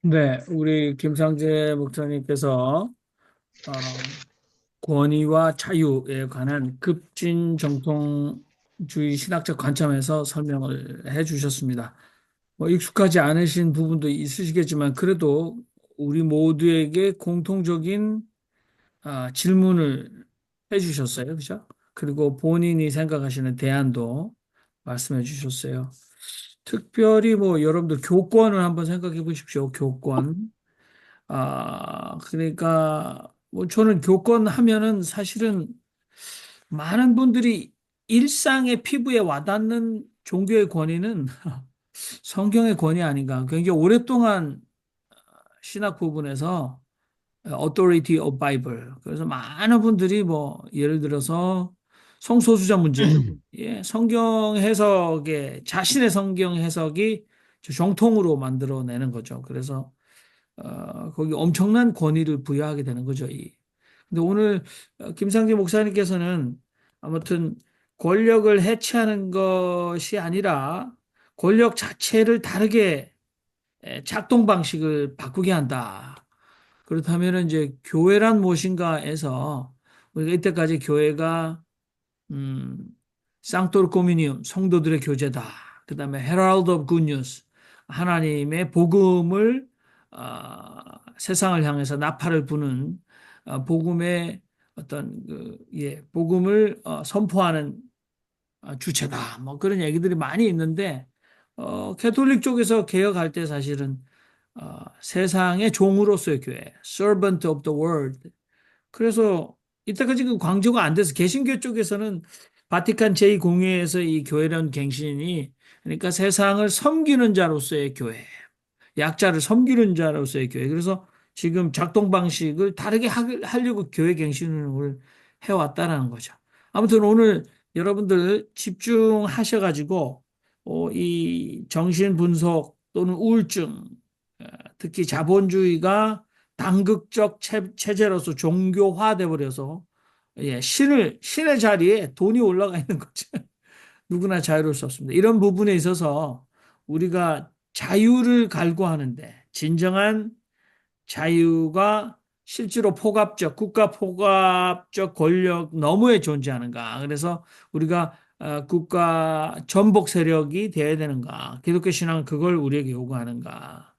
네, 우리 김상재 목사님께서 어, 권위와 자유에 관한 급진 정통주의 신학적 관점에서 설명을 해 주셨습니다. 뭐 익숙하지 않으신 부분도 있으시겠지만 그래도 우리 모두에게 공통적인 질문을 해 주셨어요. 그죠? 그리고 본인이 생각하시는 대안도 말씀해 주셨어요. 특별히 뭐 여러분들 교권을 한번 생각해 보십시오. 교권. 그러니까, 뭐, 저는 교권 하면은 사실은 많은 분들이 일상의 피부에 와닿는 종교의 권위는 성경의 권위 아닌가. 굉장히 오랫동안 신학 부분에서 authority of Bible. 그래서 많은 분들이 뭐, 예를 들어서 성소수자 문제, 예, 성경 해석에, 자신의 성경 해석이 정통으로 만들어내는 거죠. 그래서 거기 엄청난 권위를 부여하게 되는 거죠. 근데 오늘 김상진 목사님께서는 아무튼 권력을 해체하는 것이 아니라 권력 자체를 다르게 작동 방식을 바꾸게 한다. 그렇다면 이제 교회란 무엇인가에서 우리가 이때까지 교회가 음, 상토르 코미니움, 성도들의 교제다. 그 다음에 헤럴드 오브 굿뉴스, 하나님의 복음을 세상을 향해서 나팔을 부는 복음의 어떤 복음을 선포하는 주체다. 뭐 그런 얘기들이 많이 있는데 캐톨릭 쪽에서 개혁할 때 사실은 세상의 종으로서의 교회, servant of the world. 그래서 이때까지 그 강조가 안 돼서 개신교 쪽에서는 바티칸 제2공회에서 이 교회라는 갱신이 그러니까 세상을 섬기는 자로서의 교회, 약자를 섬기는 자로서의 교회. 그래서 지금 작동 방식을 다르게 하려고 교회 갱신을 해왔다라는 거죠. 아무튼 오늘 여러분들 집중하셔가지고 이 정신 분석 또는 우울증, 특히 자본주의가 당극적 체제로서 종교화돼 버려서 예, 신의 자리에 돈이 올라가 있는 거죠. 누구나 자유로울 수 없습니다. 이런 부분에 있어서 우리가 자유를 갈구하는데 진정한 자유가 실제로 국가 포갑적 권력 너머에 존재하는가. 그래서 우리가 국가 전복 세력이 돼야 되는가. 기독교 신앙은 그걸 우리에게 요구하는가.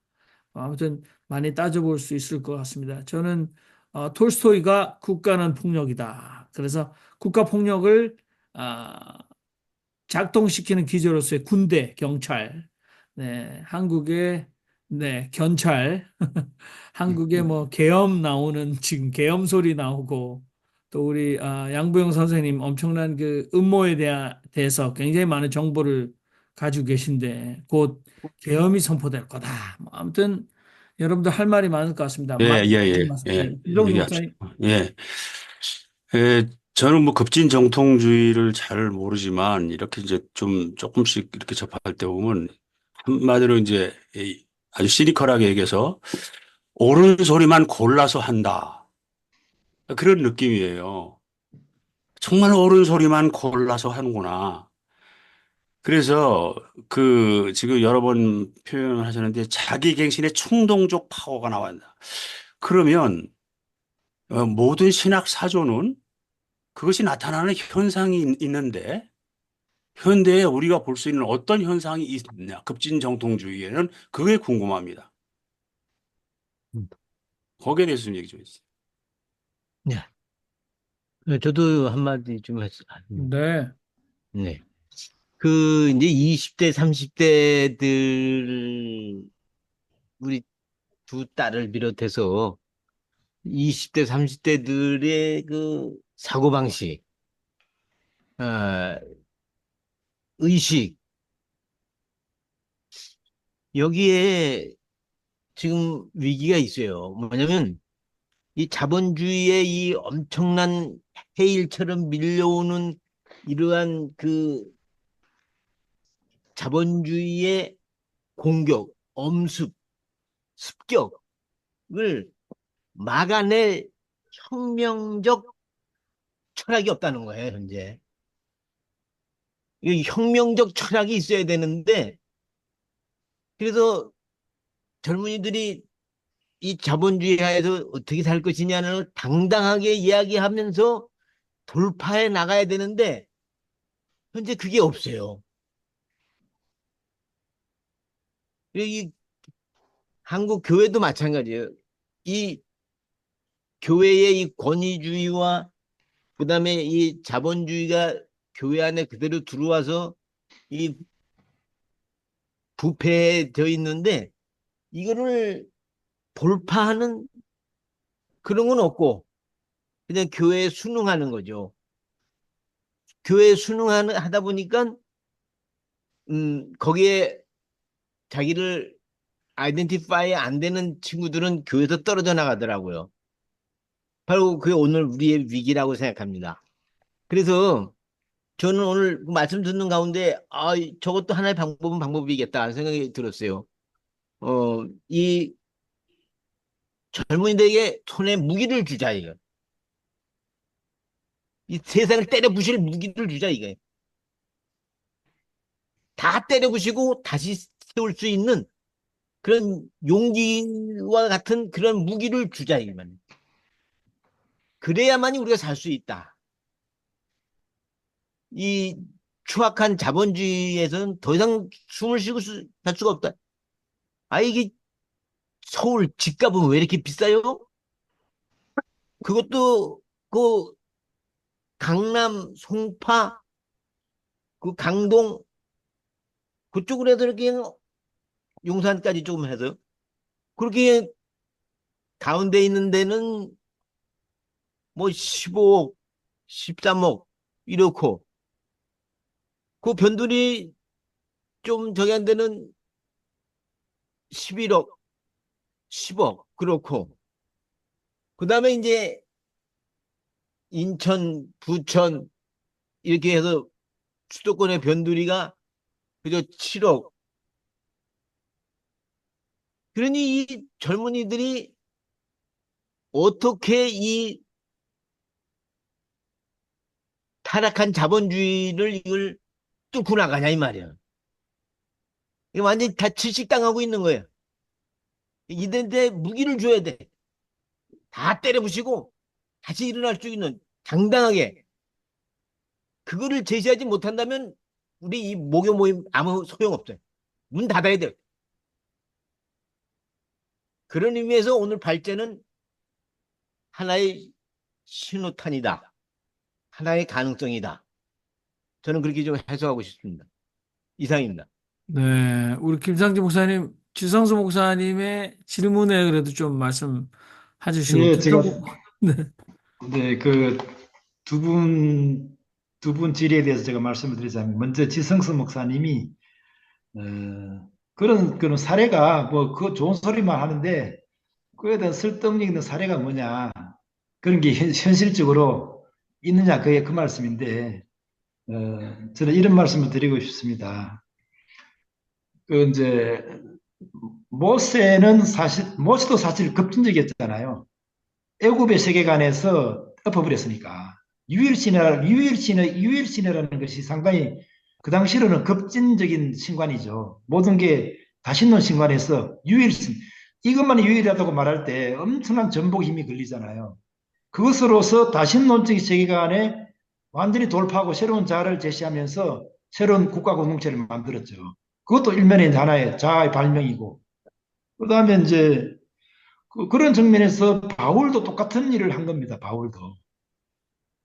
아무튼 많이 따져볼 수 있을 것 같습니다. 저는 톨스토이가 국가는 폭력이다. 그래서 국가 폭력을 아, 작동시키는 기조로서의 군대, 경찰, 네, 한국의 네, 견찰, 한국의 뭐 계엄 나오는 지금 계엄 소리 나오고 또 우리 양부영 선생님 엄청난 그 음모에 대해서 굉장히 많은 정보를 가지고 계신데 곧 계엄이 선포될 거다. 뭐 아무튼 여러분들 할 말이 많을 것 같습니다. 예, 예, 예, 예. 네, 이동수 얘기합시다. 목사님. 예. 예, 저는 뭐 급진 정통주의를 잘 모르지만 이렇게 이제 좀 조금씩 이렇게 접할 때 보면 한마디로 이제 아주 시니컬하게 얘기해서 옳은 소리만 골라서 한다. 그런 느낌이에요. 정말 옳은 소리만 골라서 하는구나. 그래서 그 지금 여러 번 표현을 하셨는데 자기갱신의 충동적 파워가 나왔다. 그러면 모든 신학 사조는 그것이 나타나는 현상이 있는데 현대에 우리가 볼 수 있는 어떤 현상이 있느냐 급진 정통주의에는 그게 궁금합니다. 음. 거기에 대해서 좀 얘기 좀 해주세요. 네. 저도 한마디 좀 네, 네. 그, 이제 20대, 30대들, 우리 두 딸을 비롯해서 20대, 30대들의 그 사고방식, 아, 의식, 여기에 지금 위기가 있어요. 뭐냐면, 이 자본주의의 이 엄청난 해일처럼 밀려오는 이러한 그 자본주의의 공격, 엄습, 습격을 막아낼 혁명적 철학이 없다는 거예요, 현재. 이 혁명적 철학이 있어야 되는데, 그래서 젊은이들이 이 자본주의 하에서 어떻게 살 것이냐는 당당하게 이야기하면서 돌파해 나가야 되는데 현재 그게 없어요. 이 한국 교회도 마찬가지예요. 이 교회의 이 권위주의와 그다음에 이 자본주의가 교회 안에 그대로 들어와서 이 부패되어 있는데 이거를 돌파하는 그런 건 없고 그냥 교회에 순응하는 거죠. 교회에 순응하는 하다 보니까 거기에 자기를 아이덴티파이 안 되는 친구들은 교회에서 떨어져 나가더라고요. 바로 그게 오늘 우리의 위기라고 생각합니다. 그래서 저는 오늘 그 말씀 듣는 가운데 저것도 하나의 방법은 방법이겠다 하는 생각이 들었어요. 이 젊은이들에게 손에 무기를 주자 이거. 이 세상을 때려 부실 무기를 주자 이거. 다 때려 부시고 다시 세울 수 있는 그런 용기와 같은 그런 무기를 주자 이만. 그래야만이 우리가 살 수 있다. 이 추악한 자본주의에서는 더 이상 숨을 쉬고 살 수가 없다. 이게 서울 집값은 왜 이렇게 비싸요? 그것도 그 강남, 송파, 그 강동 그쪽으로 해서 이렇게 용산까지 조금 해서 그렇게 가운데 있는 데는 뭐 15억, 13억 이렇고 그 변두리 좀 저기 한 데는 11억, 10억 그렇고 그 다음에 이제 인천, 부천 이렇게 해서 수도권의 변두리가 그저 7억. 그러니 이 젊은이들이 어떻게 이 타락한 자본주의를 이걸 뚫고 나가냐 이 말이야. 이게 완전히 다 질식당하고 있는 거예요. 이들한테 무기를 줘야 돼. 다 때려부시고 다시 일어날 수 있는 당당하게 그거를 제시하지 못한다면 우리 이 모교 모임 아무 소용없어요. 문 닫아야 돼요. 그런 의미에서 오늘 발제는 하나의 신호탄이다. 하나의 가능성이다. 저는 그렇게 좀 해석하고 싶습니다. 이상입니다. 네, 우리 김상진 목사님, 지성수 목사님의 질문에 그래도 좀 말씀해 주시고, 예, 제가, 네, 네, 그, 두 분 질의에 대해서 제가 말씀을 드리자면, 먼저 지성수 목사님이, 그런 사례가, 뭐, 그 좋은 소리만 하는데, 그에 대한 설득력 있는 사례가 뭐냐, 그런 게 현실적으로 있느냐, 그게 그 말씀인데, 저는 이런 말씀을 드리고 싶습니다. 이제, 모세도 사실 급진적이었잖아요. 애굽의 세계관에서 엎어버렸으니까 유일신이라는 것이 상당히 그 당시로는 급진적인 신관이죠. 모든 게 다신론 신관에서 유일신 이것만 유일하다고 말할 때 엄청난 전복 힘이 걸리잖아요. 그것으로서 다신론적인 세계관에 완전히 돌파하고 새로운 자아를 제시하면서 새로운 국가 공동체를 만들었죠. 그것도 일면의 하나의 자아의 발명이고 그다음에 이제 그런 측면에서 바울도 똑같은 일을 한 겁니다. 바울도.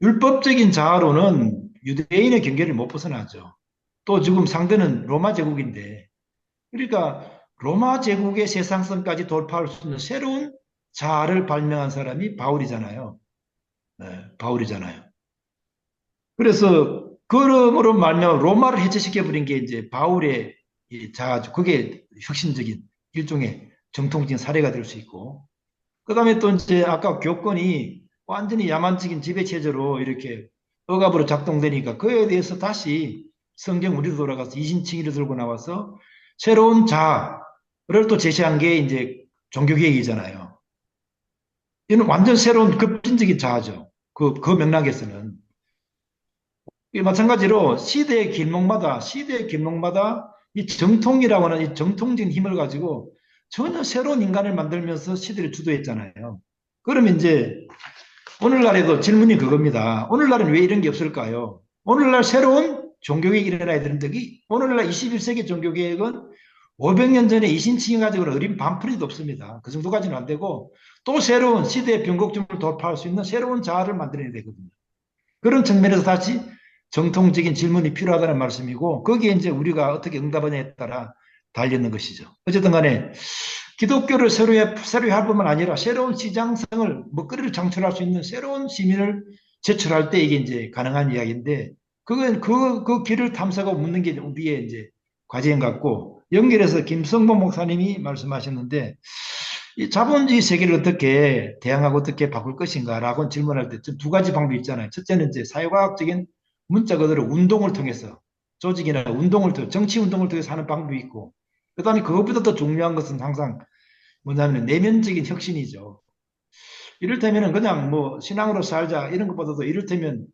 율법적인 자아로는 유대인의 경계를 못 벗어나죠. 또 지금 상대는 로마 제국인데 그러니까 로마 제국의 세상성까지 돌파할 수 있는 새로운 자아를 발명한 사람이 바울이잖아요. 네, 바울이잖아요. 그래서 그러므로 말미암아 로마를 해체시켜버린 게 이제 바울의 자아죠. 그게 혁신적인 일종의 정통적인 사례가 될 수 있고 그 다음에 또 이제 아까 교권이 완전히 야만적인 지배체제로 이렇게 억압으로 작동되니까 그에 대해서 다시 성경 우리로 돌아가서 이신칭의를 들고 나와서 새로운 자아를 또 제시한 게 이제 종교개혁이잖아요. 이는 완전 새로운 급진적인 자아죠. 그 맥락에서는. 마찬가지로 시대의 길목마다 이 정통이라고 하는 이 정통적인 힘을 가지고 전혀 새로운 인간을 만들면서 시대를 주도했잖아요. 그러면 이제 오늘날에도 질문이 그겁니다. 오늘날은 왜 이런 게 없을까요? 오늘날 새로운 종교개혁이 일어나야 되는데 오늘날 21세기 종교개혁은 500년 전에 이신칭의 가지고 어린 반풀이도 없습니다. 그 정도까지는 안 되고 또 새로운 시대의 변곡점을 돌파할 수 있는 새로운 자아를 만들어야 되거든요. 그런 측면에서 다시 정통적인 질문이 필요하다는 말씀이고 거기에 이제 우리가 어떻게 응답하냐에 따라 달렸는 것이죠. 어쨌든 간에 기독교를 새로 할 뿐만 아니라 새로운 시장성을 먹거리를 창출할 수 있는 새로운 시민을 제출할 때 이게 이제 가능한 이야기인데 그건 그 길을 탐색하고 묻는 게 우리의 이제 과제인 것 같고 연결해서 김성모 목사님이 말씀하셨는데 이 자본주의 세계를 어떻게 대항하고 어떻게 바꿀 것인가라고 질문할 때 두 가지 방법이 있잖아요. 첫째는 이제 사회과학적인 문자 그대로 운동을 통해서 조직이나 운동을 통해 정치 운동을 통해서 하는 방법이 있고 그다음에 그것보다 더 중요한 것은 항상 뭐냐면 내면적인 혁신이죠. 이를테면 그냥 뭐 신앙으로 살자 이런 것보다도 이를테면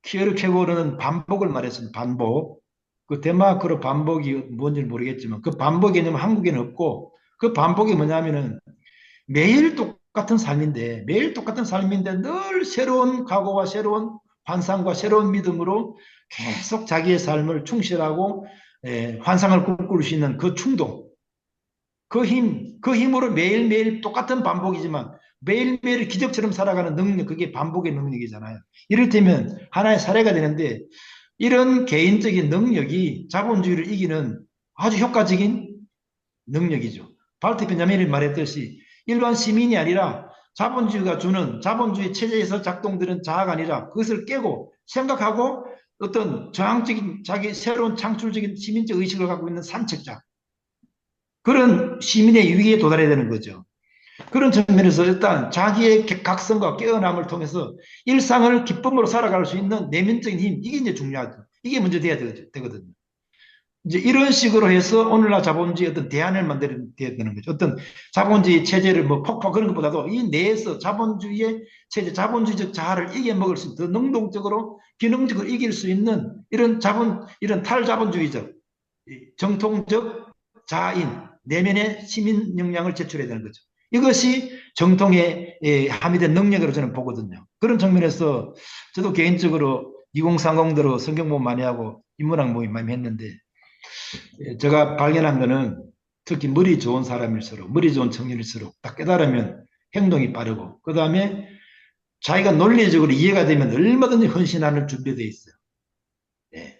키어르 케고르는 반복을 말했습니다. 반복. 그 데마크로 반복이 뭔지 모르겠지만 그 반복 개념은 한국에는 없고 그 반복이 뭐냐면은 매일 똑같은 삶인데 매일 똑같은 삶인데 늘 새로운 각오와 새로운 환상과 새로운 믿음으로 계속 자기의 삶을 충실하고 환상을 꿈꿀 수 있는 그 충동 그 힘으로 매일매일 똑같은 반복이지만 매일매일 기적처럼 살아가는 능력, 그게 반복의 능력이잖아요. 이를테면 하나의 사례가 되는데 이런 개인적인 능력이 자본주의를 이기는 아주 효과적인 능력이죠. 발트 베냐민이 말했듯이 일반 시민이 아니라 자본주의가 주는 자본주의 체제에서 작동되는 자아가 아니라 그것을 깨고 생각하고 어떤 저항적인 자기 새로운 창출적인 시민적 의식을 갖고 있는 산책자 그런 시민의 위기에 도달해야 되는 거죠. 그런 측면에서 일단 자기의 각성과 깨어남을 통해서 일상을 기쁨으로 살아갈 수 있는 내면적인 힘, 이게 이제 중요하죠. 이게 먼저 돼야 되거든요. 이제 이런 식으로 해서 오늘날 자본주의 어떤 대안을 만들어야 되는 거죠. 어떤 자본주의 체제를 뭐 폭파 그런 것보다도 이 내에서 자본주의의 체제, 자본주의적 자아를 이겨먹을 수 있는 더 능동적으로, 기능적으로 이길 수 있는 이런 탈자본주의적, 정통적 자아인 내면의 시민 역량을 제출해야 되는 거죠. 이것이 정통의 함유된 능력으로 저는 보거든요. 그런 측면에서 저도 개인적으로 2030대로 성경 공부 많이 하고 인문학 모임 많이 했는데 제가 발견한 거는 특히 머리 좋은 사람일수록 머리 좋은 청년일수록 딱 깨달으면 행동이 빠르고 그 다음에 자기가 논리적으로 이해가 되면 얼마든지 헌신하는 준비되어 있어요. 네.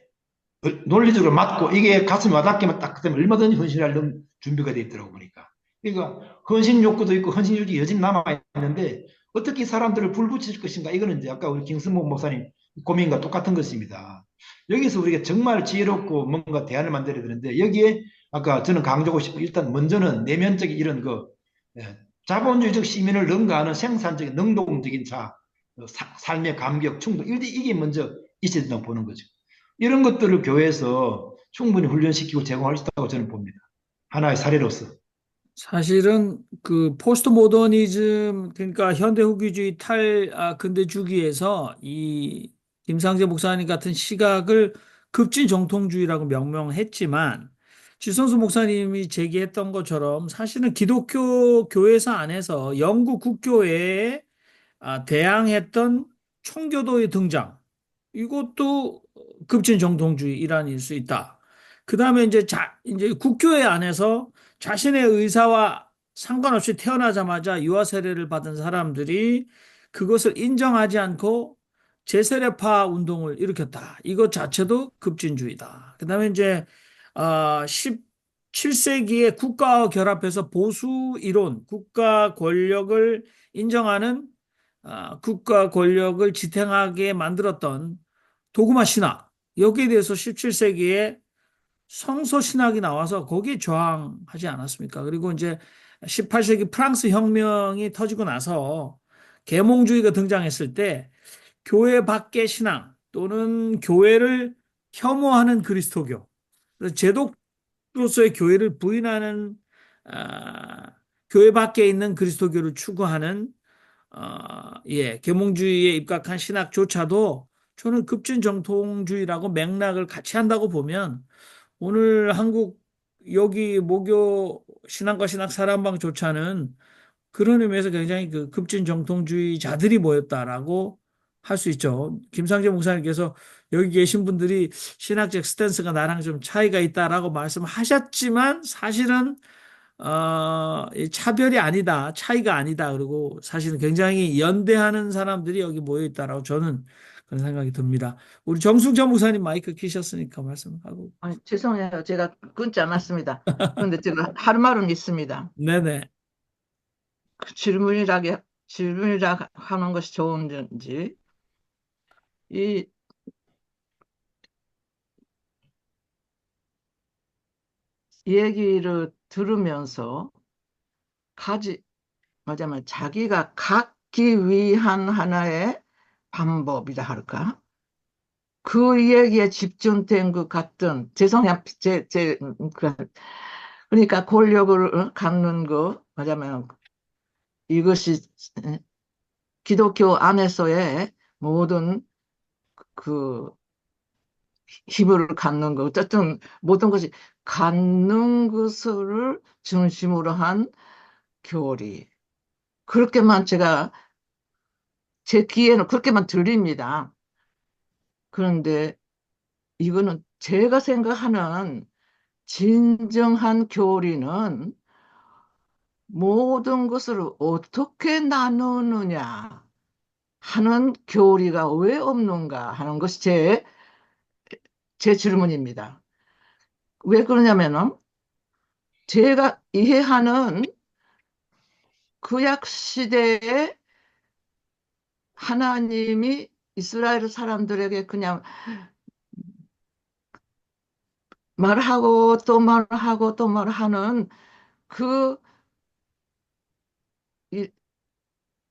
논리적으로 맞고 이게 가슴에 와닿기만 딱 되면 얼마든지 헌신할 준비가 되어 있더라고 보니까. 그러니까 헌신 욕구도 있고 헌신 욕이 여전히 남아 있는데 어떻게 사람들을 불붙일 것인가 이거는 이제 아까 우리 김승모 목사님 고민과 똑같은 것입니다. 여기서 우리가 정말 지혜롭고 뭔가 대안을 만들어야 되는데 여기에 아까 저는 강조하고 싶은 일단 먼저는 내면적인 이런 자본주의적 시민을 능가하는 생산적인 능동적인 삶의 감격 충동 이게 먼저 있어야 된다고 보는 거죠. 이런 것들을 교회에서 충분히 훈련시키고 제공할 수 있다고 저는 봅니다. 하나의 사례로서. 사실은 그 포스트 모더니즘 그러니까 현대 후기주의 근대 주기에서 이 김상재 목사님 같은 시각을 급진 정통주의라고 명명했지만 지성수 목사님이 제기했던 것처럼 사실은 기독교 교회사 안에서 영국 국교회에 대항했던 총교도의 등장 이것도 급진 정통주의 일환일 수 있다. 그 다음에 이제 국교회 안에서 자신의 의사와 상관없이 태어나자마자 유아 세례를 받은 사람들이 그것을 인정하지 않고 재세례파 운동을 일으켰다. 이것 자체도 급진주의다. 그 다음에 이제 17세기에 국가와 결합해서 보수 이론, 국가 권력을 인정하는 국가 권력을 지탱하게 만들었던 도그마 신학 여기에 대해서 17세기에 성서 신학이 나와서 거기에 저항하지 않았습니까? 그리고 이제 18세기 프랑스 혁명이 터지고 나서 계몽주의가 등장했을 때 교회 밖의 신앙 또는 교회를 혐오하는 그리스도교, 제독로서의 교회를 부인하는 교회 밖에 있는 그리스도교를 추구하는 계몽주의에 입각한 신학조차도 저는 급진 정통주의라고 맥락을 같이 한다고 보면 오늘 한국 여기 모교 신앙과 신학 사랑방조차는 그런 의미에서 굉장히 그 급진 정통주의자들이 모였다라고 할 수 있죠. 김상재 목사님께서 여기 계신 분들이 신학적 스탠스가 나랑 좀 차이가 있다라고 말씀하셨지만 사실은 이 차별이 아니다, 차이가 아니다. 그리고 사실은 굉장히 연대하는 사람들이 여기 모여 있다라고 저는 그런 생각이 듭니다. 우리 정승찬 목사님 마이크 키셨으니까 말씀하고. 아니, 죄송해요. 제가 끊지 않았습니다. 그런데 제가 할 말은 있습니다. 네네. 그 질문이라 하는 것이 좋은지, 이 얘기를 들으면서 뭐냐면 자기가 갖기 위한 하나의 방법이라 할까? 그 얘기에 집중된 것 같은, 죄송해요. 그러니까 권력을 갖는 거, 뭐냐면 이것이 기독교 안에서의 모든 그 힘을 갖는 거, 어쨌든 모든 것이 갖는 것을 중심으로 한 교리. 그렇게만 제 귀에는 그렇게만 들립니다. 그런데 이거는 제가 생각하는 진정한 교리는 모든 것을 어떻게 나누느냐 하는 교리가 왜 없는가 하는 것이 제 질문입니다. 왜 그러냐면은 제가 이해하는 구약 시대에 하나님이 이스라엘 사람들에게 그냥 말하고 또 말하고 또 말하는 그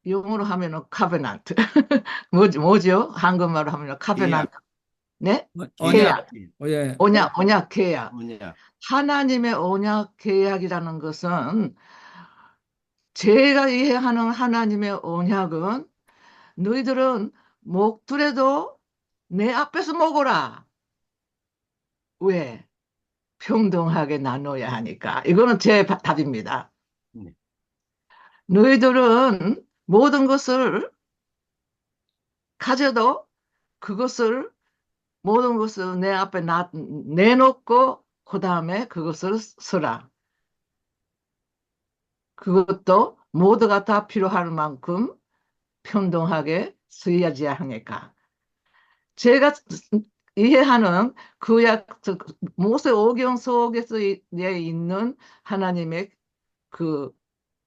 영어로 하면은 카베넌트 뭐죠? 한국말로 하면은 카베넌트. 네? 언약. 계약. 예. 언약 계약. 뭐냐. 하나님의 언약 계약이라는 것은 제가 이해하는 하나님의 언약은 너희들은 먹더라도 내 앞에서 먹어라. 왜? 평등하게 나눠야 하니까. 이거는 제 답입니다. 네. 너희들은 모든 것을 가져도 그것을 모든 것을 내 앞에 내놓고 그 다음에 그것을 쓰라. 그것도 모두가 다 필요할 만큼 평등하게 쓰여야지 하니까. 제가 이해하는 모세 오경 속에서 있는 하나님의 그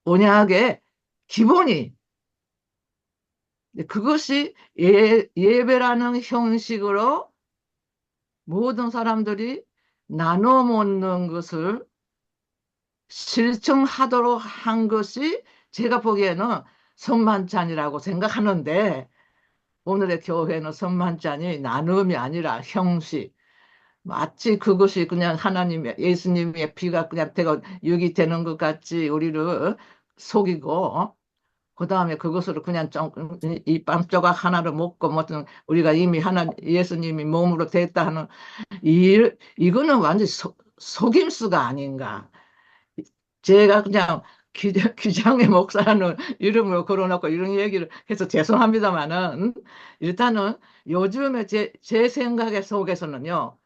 언약의 기본이 그것이 예배라는 형식으로 모든 사람들이 나눠 먹는 것을 실천하도록 한 것이 제가 보기에는 선만찬이라고 생각하는데 오늘의 교회는 선만찬이 나눔이 아니라 형식. 마치 그것이 그냥 예수님의 피가 그냥 육이 되는 것 같이 우리를 속이고 그 다음에 그것으로 그냥 이 빰조각 하나를 먹고 무슨 우리가 이미 예수님이 몸으로 됐다 하는 이거는 완전 속임수가 아닌가. 제가 그냥 기장의 목사라는 이름으로 걸어놓고 이런 얘기를 해서 죄송합니다만은 일단은 요즘에 제 생각 속에서는요.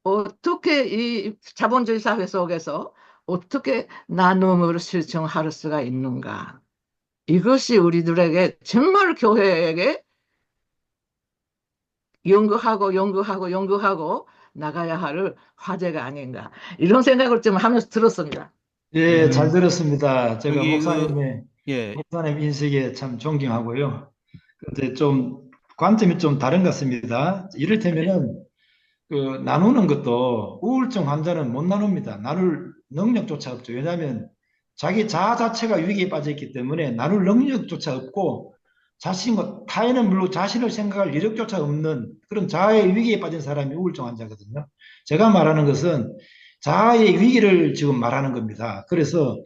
어떻게 이 자본주의 사회 속에서 어떻게 나눔을 실천할 수가 있는가. 이것이 우리들에게 정말 교회에게 연구하고 나가야 할 화제가 아닌가. 이런 생각을 좀 하면서 들었습니다. 예, 잘 들었습니다. 제가 여기 예. 목사님 인식에 참 존경하고요. 근데 좀 관점이 좀 다른 것 같습니다. 이를테면은 그 나누는 것도 우울증 환자는 못 나눕니다. 나눌 능력조차 없죠. 왜냐하면 자기 자아 자체가 위기에 빠져 있기 때문에 나눌 능력조차 없고 자신과 타인은 물론 자신을 생각할 여력조차 없는 그런 자아의 위기에 빠진 사람이 우울증 환자거든요. 제가 말하는 것은 자아의 위기를 지금 말하는 겁니다. 그래서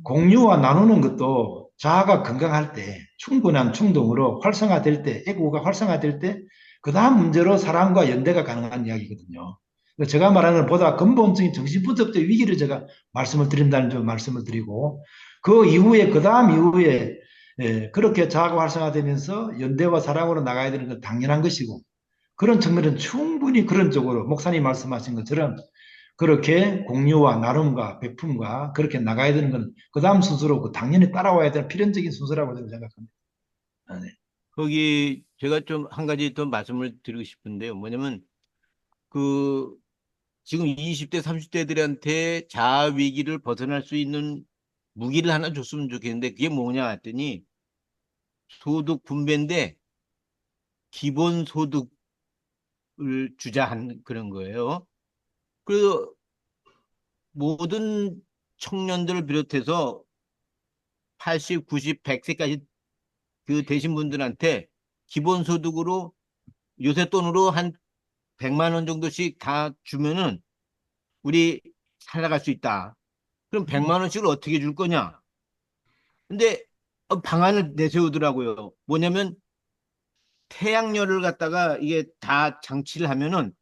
공유와 나누는 것도 자아가 건강할 때 충분한 충동으로 활성화될 때 애국가 활성화될 때 그 다음 문제로 사랑과 연대가 가능한 이야기거든요. 제가 말하는 보다 근본적인 정신분석적 위기를 제가 말씀을 드린다는 점 말씀을 드리고, 그 이후에, 그 다음 이후에, 그렇게 자아가 활성화되면서 연대와 사랑으로 나가야 되는 건 당연한 것이고, 그런 측면은 충분히 그런 쪽으로 목사님 말씀하신 것처럼 그렇게 공유와 나눔과 베품과 그렇게 나가야 되는 건 그 다음 순서로 그 당연히 따라와야 될 필연적인 순서라고 저는 생각합니다. 네. 거기 제가 좀 한 가지 더 말씀을 드리고 싶은데요. 뭐냐면 그 지금 20대, 30대들한테 자아 위기를 벗어날 수 있는 무기를 하나 줬으면 좋겠는데 그게 뭐냐 했더니 소득 분배인데 기본소득을 주자 한 그런 거예요. 그래서 모든 청년들을 비롯해서 80, 90, 100세까지 그 되신 분들한테 기본소득으로 요새 돈으로 한 100만 원 정도씩 다 주면은 우리 살아갈 수 있다. 그럼 100만 원씩을 어떻게 줄 거냐? 근데 방안을 내세우더라고요. 뭐냐면 태양열을 갖다가 이게 다 장치를 하면은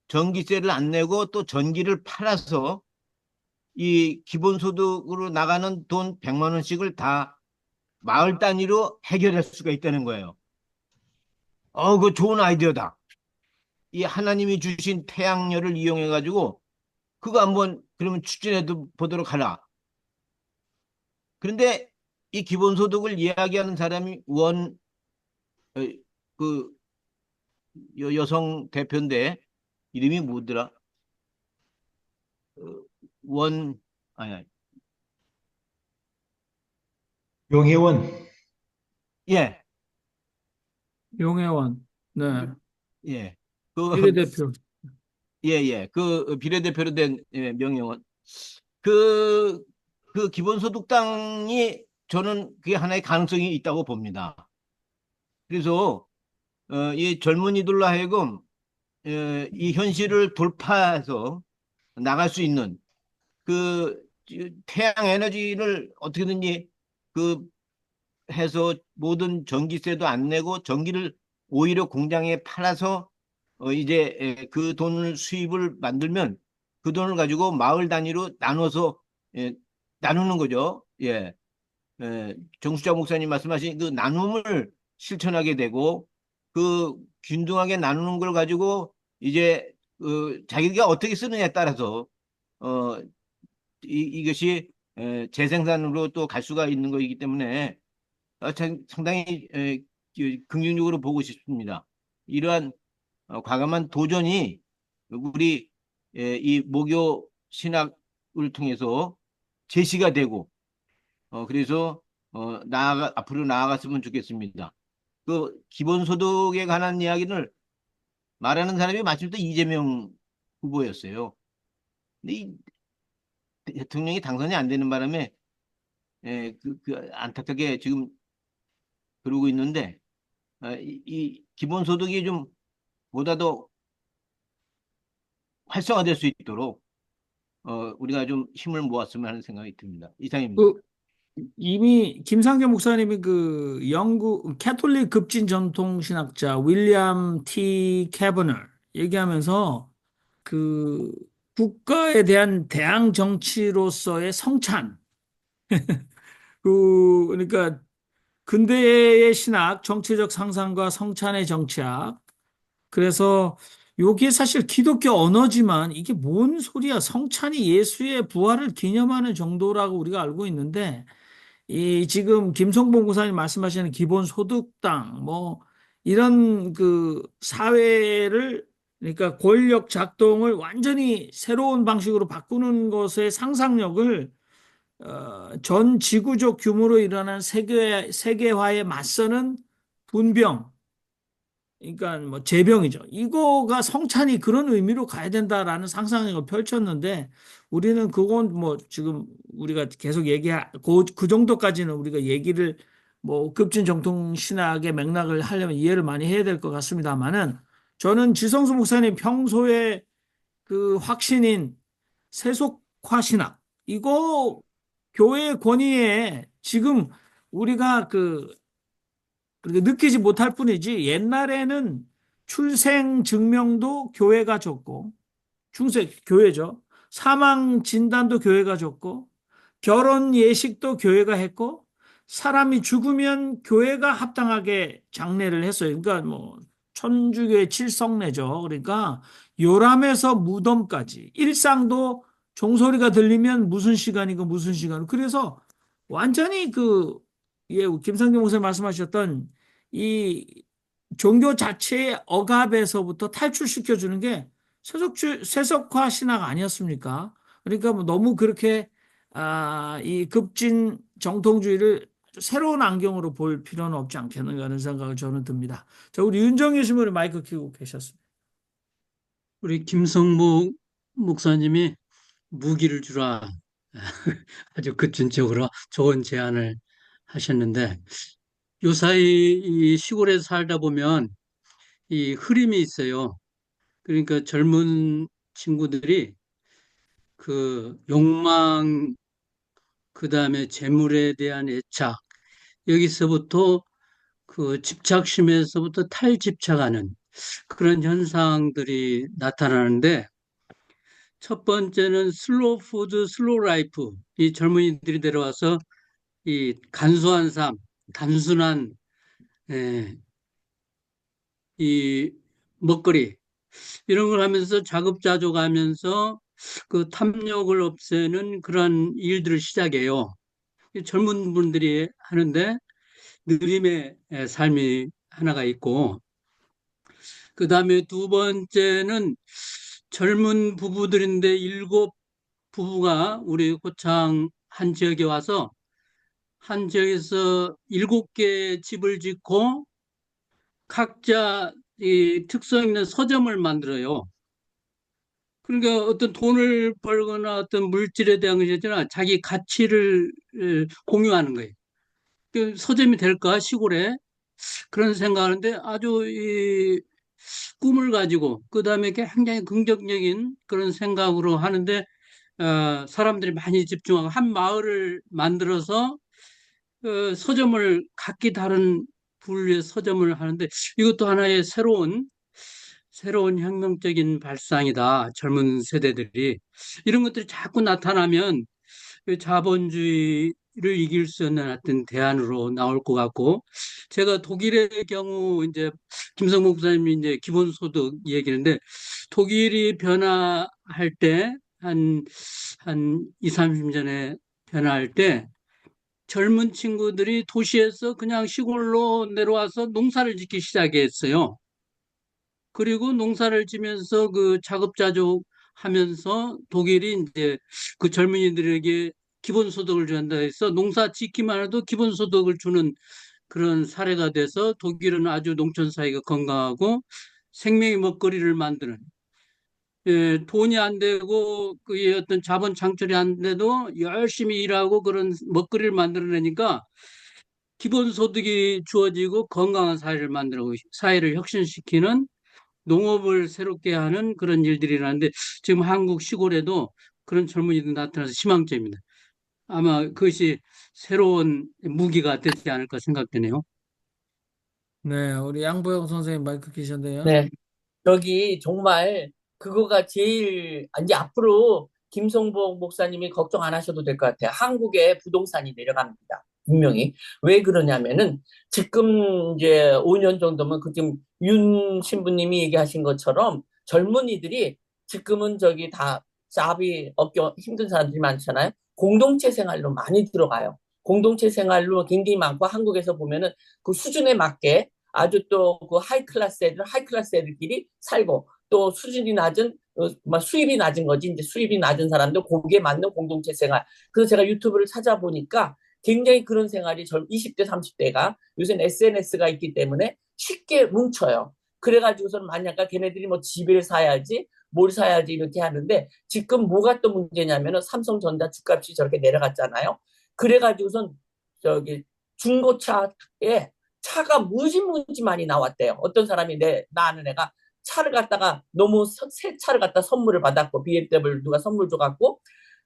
전기세를 안 내고 또 전기를 팔아서 이 기본소득으로 나가는 돈 100만 원씩을 다 마을 단위로 해결할 수가 있다는 거예요. 그거 좋은 아이디어다. 이 하나님이 주신 태양열을 이용해 가지고 그거 한번 그러면 추진해 보도록 하라. 그런데 이 기본소득을 이야기하는 사람이 어, 그 여성 대표인데 이름이 뭐더라? 어, 원 아니 용혜원. 예. 용혜원. 네. 예. 그 비례대표. 예. 그 비례대표로 된 명예원. 그, 그 기본소득당이 저는 그게 하나의 가능성이 있다고 봅니다. 그래서 이 젊은이들로 하여금 이 현실을 돌파해서 나갈 수 있는 그 태양 에너지를 어떻게든지 그 해서 모든 전기세도 안 내고 전기를 오히려 공장에 팔아서 이제 그 돈을 수입을 만들면 그 돈을 가지고 마을 단위로 나눠서 나누는 거죠. 예. 정수자 목사님 말씀하신 그 나눔을 실천하게 되고 그 균등하게 나누는 걸 가지고 이제 자기가 어떻게 쓰느냐에 따라서 어, 이것이 재생산으로 또 갈 수가 있는 거이기 때문에 상당히 긍정적으로 보고 싶습니다. 이러한 과감한 도전이 우리 이 모교 신학을 통해서 제시가 되고 그래서 앞으로 나아갔으면 좋겠습니다. 그 기본소득에 관한 이야기를 말하는 사람이 마침 또 이재명 후보였어요. 근데 이 대통령이 당선이 안 되는 바람에 그 안타깝게 지금 그러고 있는데 이 기본소득이 좀 보다 더 활성화될 수 있도록 우리가 좀 힘을 모았으면 하는 생각이 듭니다. 이상입니다. 그 이미 김상재 목사님이 그 영국 캐톨릭 급진 전통 신학자 윌리엄 T. 캐버너 얘기하면서 그 국가에 대한 대항 정치로서의 성찬, 그러니까 근대의 신학, 정치적 상상과 성찬의 정치학. 그래서 요게 사실 기독교 언어지만 이게 뭔 소리야? 성찬이 예수의 부활을 기념하는 정도라고 우리가 알고 있는데 이 지금 김성봉 고사님 말씀하시는 기본소득당 뭐 이런 그 사회를 그러니까 권력 작동을 완전히 새로운 방식으로 바꾸는 것의 상상력을 전 지구적 규모로 일어난 세계화에 맞서는 분병, 그러니까 뭐 재병이죠. 이거가 성찬이 그런 의미로 가야 된다라는 상상력을 펼쳤는데 우리는 그건 뭐 지금 우리가 계속 그 정도까지는 우리가 얘기를 뭐 급진 정통 신학의 맥락을 하려면 이해를 많이 해야 될 것 같습니다만은 저는 지성수 목사님 평소에 그 확신인 세속화 신학 이거 교회 권위에 지금 우리가 그렇게 느끼지 못할 뿐이지 옛날에는 출생 증명도 교회가 줬고 중세 교회죠. 사망 진단도 교회가 줬고, 결혼 예식도 교회가 했고, 사람이 죽으면 교회가 합당하게 장례를 했어요. 그러니까 뭐 천주교의 칠성례죠. 그러니까 요람에서 무덤까지 일상도 종소리가 들리면 무슨 시간이고 무슨 시간. 그래서 완전히 예, 김상경 목사님 말씀하셨던 이 종교 자체의 억압에서부터 탈출시켜 주는 게 세속화 신학 아니었습니까? 그러니까 뭐 너무 그렇게 이 급진 정통주의를 새로운 안경으로 볼 필요는 없지 않겠는가 하는 생각을 저는 듭니다. 자, 우리 윤정희 신부님 마이크 켜고 계셨습니다. 우리 김성목 목사님이 무기를 주라 아주 급진적으로 좋은 제안을 하셨는데 요사이 이 시골에 살다 보면 이 흐름이 있어요. 그러니까 젊은 친구들이 그 욕망, 그 다음에 재물에 대한 애착, 여기서부터 그 집착심에서부터 탈집착하는 그런 현상들이 나타나는데 첫 번째는 슬로우 푸드, 슬로우 라이프. 이 젊은이들이 데려와서 이 간소한 삶, 단순한 예, 이 먹거리 이런 걸 하면서 자급자족하면서 그 탐욕을 없애는 그런 일들을 시작해요. 젊은 분들이 하는데 느림의 삶이 하나가 있고 그 다음에 두 번째는 젊은 부부들인데 일곱 부부가 우리 고창 한 지역에 와서 한 지역에서 7개 집을 짓고 각자 이 특성 있는 서점을 만들어요. 그러니까 어떤 돈을 벌거나 어떤 물질에 대한 것이 아니라 자기 가치를 공유하는 거예요. 그 서점이 될까 시골에 그런 생각하는데 아주 이 꿈을 가지고 그다음에 굉장히 긍정적인 그런 생각으로 하는데 사람들이 많이 집중하고 한 마을을 만들어서 서점을 각기 다른 분류의 서점을 하는데 이것도 하나의 새로운 혁명적인 발상이다. 젊은 세대들이 이런 것들이 자꾸 나타나면 그 자본주의를 이길 수 있는 어떤 대안으로 나올 것 같고 제가 독일의 경우 이제 김성목 목사님이 이제 기본소득 얘기했는데 독일이 변화할 때 한 2, 30년에 변화할 때 젊은 친구들이 도시에서 그냥 시골로 내려와서 농사를 짓기 시작했어요. 그리고 농사를 지면서 그 자급자족 하면서 독일이 이제 그 젊은이들에게 기본소득을 준다 해서 농사 짓기만 해도 기본소득을 주는 그런 사례가 돼서 독일은 아주 농촌 사회가 건강하고 생명의 먹거리를 만드는 돈이 안 되고 그 어떤 자본 창출이 안 돼도 열심히 일하고 그런 먹거리를 만들어내니까 기본소득이 주어지고 건강한 사회를 만들고 사회를 혁신시키는 농업을 새롭게 하는 그런 일들이 일어나는데 지금 한국 시골에도 그런 젊은이들 나타나서 희망점입니다. 아마 그것이 새로운 무기가 되지 않을까 생각되네요. 네, 우리 양보영 선생님 마이크 켜셨네요. 네. 여기 정말 그거가 제일 이제 앞으로 김성복 목사님이 걱정 안 하셔도 될 것 같아요. 한국에 부동산이 내려갑니다. 분명히. 왜 그러냐면은 지금 이제 5년 정도면 그 지금 윤 신부님이 얘기하신 것처럼 젊은이들이 지금은 저기 다 잡이 얻기 힘든 사람들이 많잖아요. 공동체 생활로 많이 들어가요. 공동체 생활로 굉장히 많고 한국에서 보면은 그 수준에 맞게 아주 또 그 하이클래스 애들끼리 살고 또 수준이 낮은 수입이 낮은 거지 이제 수입이 낮은 사람들 거기에 맞는 공동체 생활. 그래서 제가 유튜브를 찾아보니까 굉장히 그런 생활이 20대 30대가 요새는 SNS가 있기 때문에 쉽게 뭉쳐요. 그래가지고서는 만약에 걔네들이 뭐 집을 사야지 뭘 사야지 이렇게 하는데 지금 뭐가 또 문제냐면은 삼성전자 주값이 저렇게 내려갔잖아요. 그래가지고선 저기 중고차에 차가 무지무지 많이 나왔대요. 어떤 사람이 나 아는 애가 차를 갖다가 너무 새 차를 갖다 선물을 받았고 BMW 누가 선물 줘갖고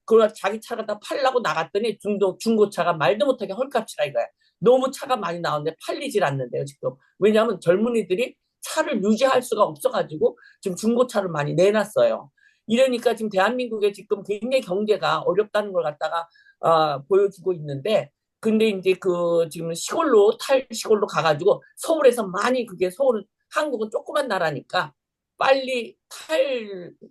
그걸 자기 차를 갖다 팔려고 나갔더니 중고차가 말도 못하게 헐값이라 이거야. 너무 차가 많이 나오는데 팔리질 않는데요 지금. 왜냐하면 젊은이들이 차를 유지할 수가 없어가지고 지금 중고차를 많이 내놨어요. 이러니까 지금 대한민국에 지금 굉장히 경제가 어렵다는 걸 갖다가 보여주고 있는데, 근데 이제 그 지금 시골로 시골로 가가지고 서울에서 많이, 그게 서울, 한국은 조그만 나라니까 빨리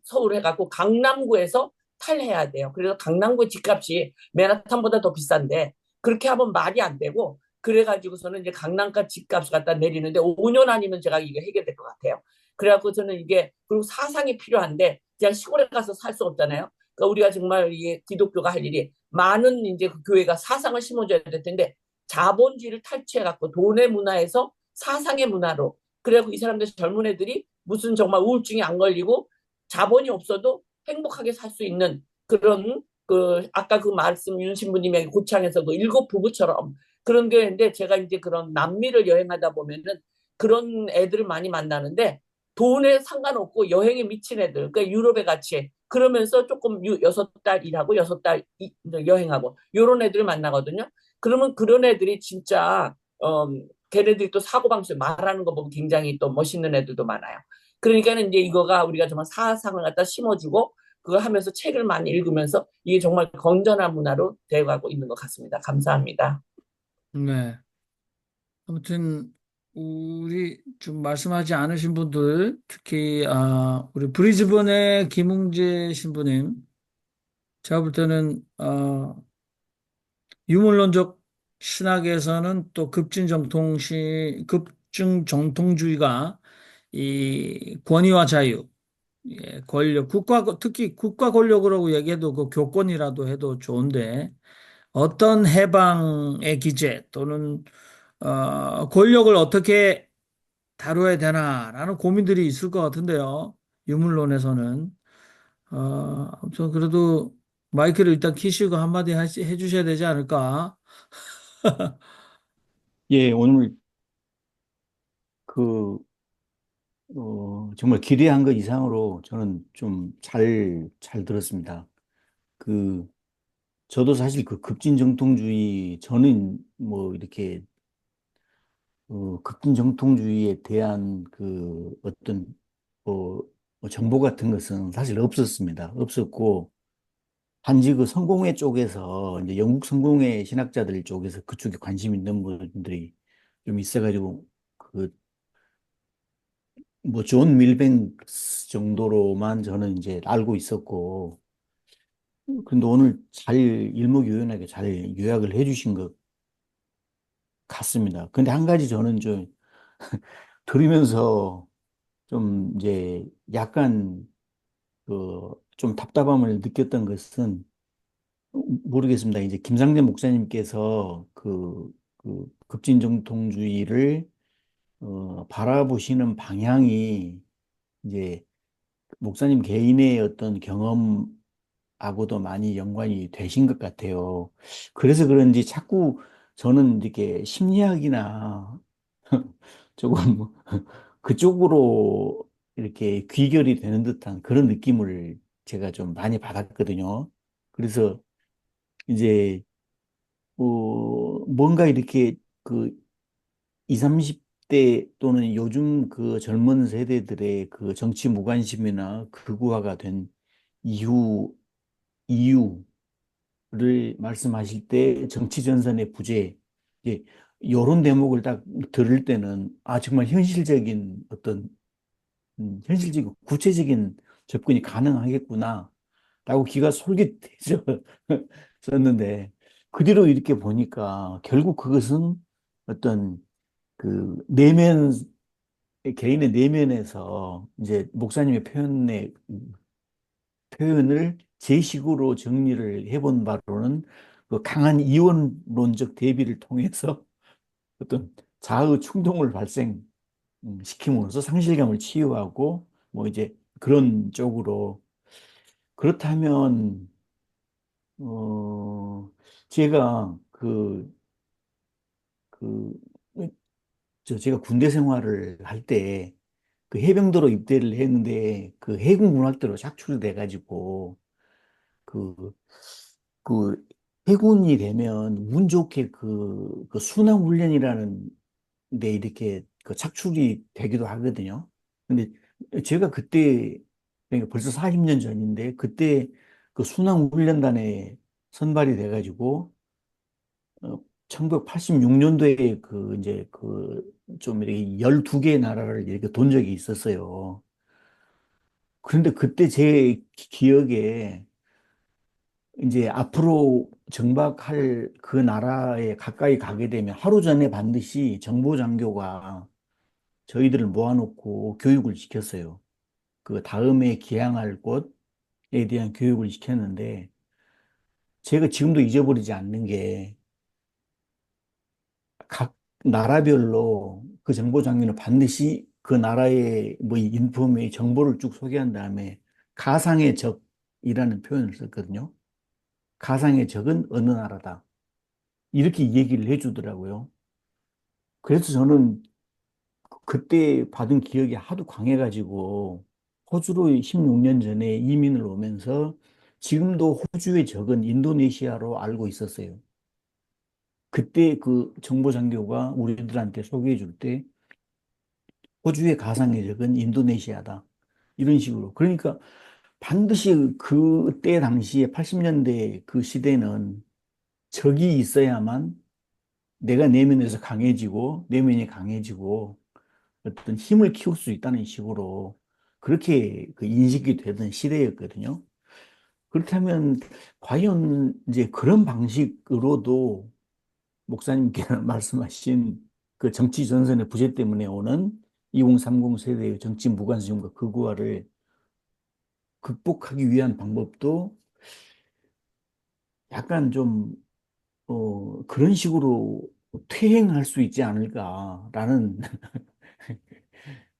서울 해갖고 강남구에서 탈해야 돼요. 그래서 강남구 집값이 맨하탄보다 더 비싼데 그렇게 하면 말이 안 되고, 그래가지고서는 이제 강남가 집값을 갖다 내리는데 5년 아니면 제가 이게 해결될 것 같아요. 그래갖고 저는 이게, 그리고 사상이 필요한데 그냥 시골에 가서 살 수 없잖아요. 그러니까 우리가 정말 이게 기독교가 할 일이 많은, 이제 그 교회가 사상을 심어줘야 될 텐데 자본주의를 탈취해갖고 돈의 문화에서 사상의 문화로, 그래갖고 이 사람들, 젊은 애들이 무슨 정말 우울증이 안 걸리고 자본이 없어도 행복하게 살 수 있는 그런, 그 아까 그 말씀 윤 신부님의 고창에서 그 일곱 부부처럼 그런 교회인데, 제가 이제 그런 남미를 여행하다 보면은 그런 애들을 많이 만나는데 돈에 상관없고 여행에 미친 애들, 그러니까 유럽에 같이 그러면서 조금 6달 일하고 6달 여행하고 요런 애들을 만나거든요. 그러면 그런 애들이 진짜 걔네들이 또 사고방식 말하는 거 보면 굉장히 또 멋있는 애들도 많아요. 그러니까는 이제 이거가 우리가 정말 사상을 갖다 심어주고 그거 하면서 책을 많이 읽으면서 이게 정말 건전한 문화로 되어가고 있는 것 같습니다. 감사합니다. 네. 아무튼 우리 좀 말씀하지 않으신 분들, 특히 우리 브리즈번의 김웅재 신부님, 제가 볼 때는 유물론적 신학에서는 또 급증 정통주의가 이 권위와 자유, 예, 권력, 특히 국가 권력이라고 얘기해도 그 교권이라도 해도 좋은데, 어떤 해방의 기제 또는 권력을 어떻게 다뤄야 되나라는 고민들이 있을 것 같은데요. 유물론에서는. 아무튼 그래도 마이크를 일단 키시고 한마디 해주셔야 되지 않을까. 예, 오늘 그, 정말 기대한 것 이상으로 저는 좀 잘 들었습니다. 그, 저도 사실 그 급진정통주의, 저는 뭐 이렇게, 급진정통주의에 대한 그 어떤, 뭐, 정보 같은 것은 사실 없었습니다. 없었고, 단지 그 성공회 쪽에서, 이제 영국 성공회 신학자들 쪽에서 그쪽에 관심 있는 분들이 좀 있어가지고, 그 뭐 존 밀뱅스 정도로만 저는 이제 알고 있었고, 근데 오늘 잘 일목요연하게 잘 요약을 해주신 것 같습니다. 근데 한 가지 저는 좀 들으면서 좀 이제 약간 그 좀 답답함을 느꼈던 것은, 모르겠습니다. 이제 김상재 목사님께서 그 급진정통주의를 바라보시는 방향이 이제 목사님 개인의 어떤 경험하고도 많이 연관이 되신 것 같아요. 그래서 그런지 자꾸 저는 이렇게 심리학이나 조금 그쪽으로 이렇게 귀결이 되는 듯한 그런 느낌을 제가 좀 많이 받았거든요. 그래서 이제 뭔가 이렇게 그 20, 30대 또는 요즘 그 젊은 세대들의 그 정치 무관심이나 극우화가 된 이유, 이유를 말씀하실 때 정치 전선의 부재, 이제 이런 대목을 딱 들을 때는 정말 현실적인 어떤, 현실적이고 구체적인 접근이 가능하겠구나 라고 귀가 솔깃해졌는데, 그 뒤로 이렇게 보니까 결국 그것은 어떤 그 개인의 내면에서 이제 목사님의 표현을 제 식으로 정리를 해본 바로는 그 강한 이원론적 대비를 통해서 어떤 자의 충동을 발생시킴으로써 상실감을 치유하고 뭐 이제 그런 쪽으로. 그렇다면 제가 그 제가 군대 생활을 할 때 그 해병대로 입대를 했는데 그 해군군악대로 착출이 돼가지고 그, 그 해군이 되면 운 좋게 그 순항훈련이라는 데 이렇게 그 착출이 되기도 하거든요. 근데 제가 그때 그러니까 벌써 40년 전인데 그때 그 순항훈련단에 선발이 돼가지고 1986년도에 그 이제 그 좀 이렇게 12개의 나라를 이렇게 돈 적이 있었어요. 그런데 그때 제 기억에 이제 앞으로 정박할 그 나라에 가까이 가게 되면 하루 전에 반드시 정보장교가 저희들을 모아놓고 교육을 시켰어요. 그 다음에 기항할 곳에 대한 교육을 시켰는데 제가 지금도 잊어버리지 않는 게 각 나라별로 그 정보장교는 반드시 그 나라의 뭐 인포메 정보를 쭉 소개한 다음에 가상의 적이라는 표현을 썼거든요. 가상의 적은 어느 나라다. 이렇게 얘기를 해주더라고요. 그래서 저는 그때 받은 기억이 하도 강해가지고 호주로 16년 전에 이민을 오면서 지금도 호주의 적은 인도네시아로 알고 있었어요. 그때 그 정보장교가 우리들한테 소개해 줄 때 호주의 가상의 적은 인도네시아다. 이런 식으로. 그러니까 반드시 그때 당시에 80년대 그 시대는 적이 있어야만 내가 내면에서 강해지고 내면이 강해지고 어떤 힘을 키울 수 있다는 식으로 그렇게 그 인식이 되던 시대였거든요. 그렇다면 과연 이제 그런 방식으로도 목사님께서 말씀하신 그 정치 전선의 부재 때문에 오는 2030 세대의 정치 무관심과 극우화를 극복하기 위한 방법도 약간 좀 그런 식으로 퇴행할 수 있지 않을까라는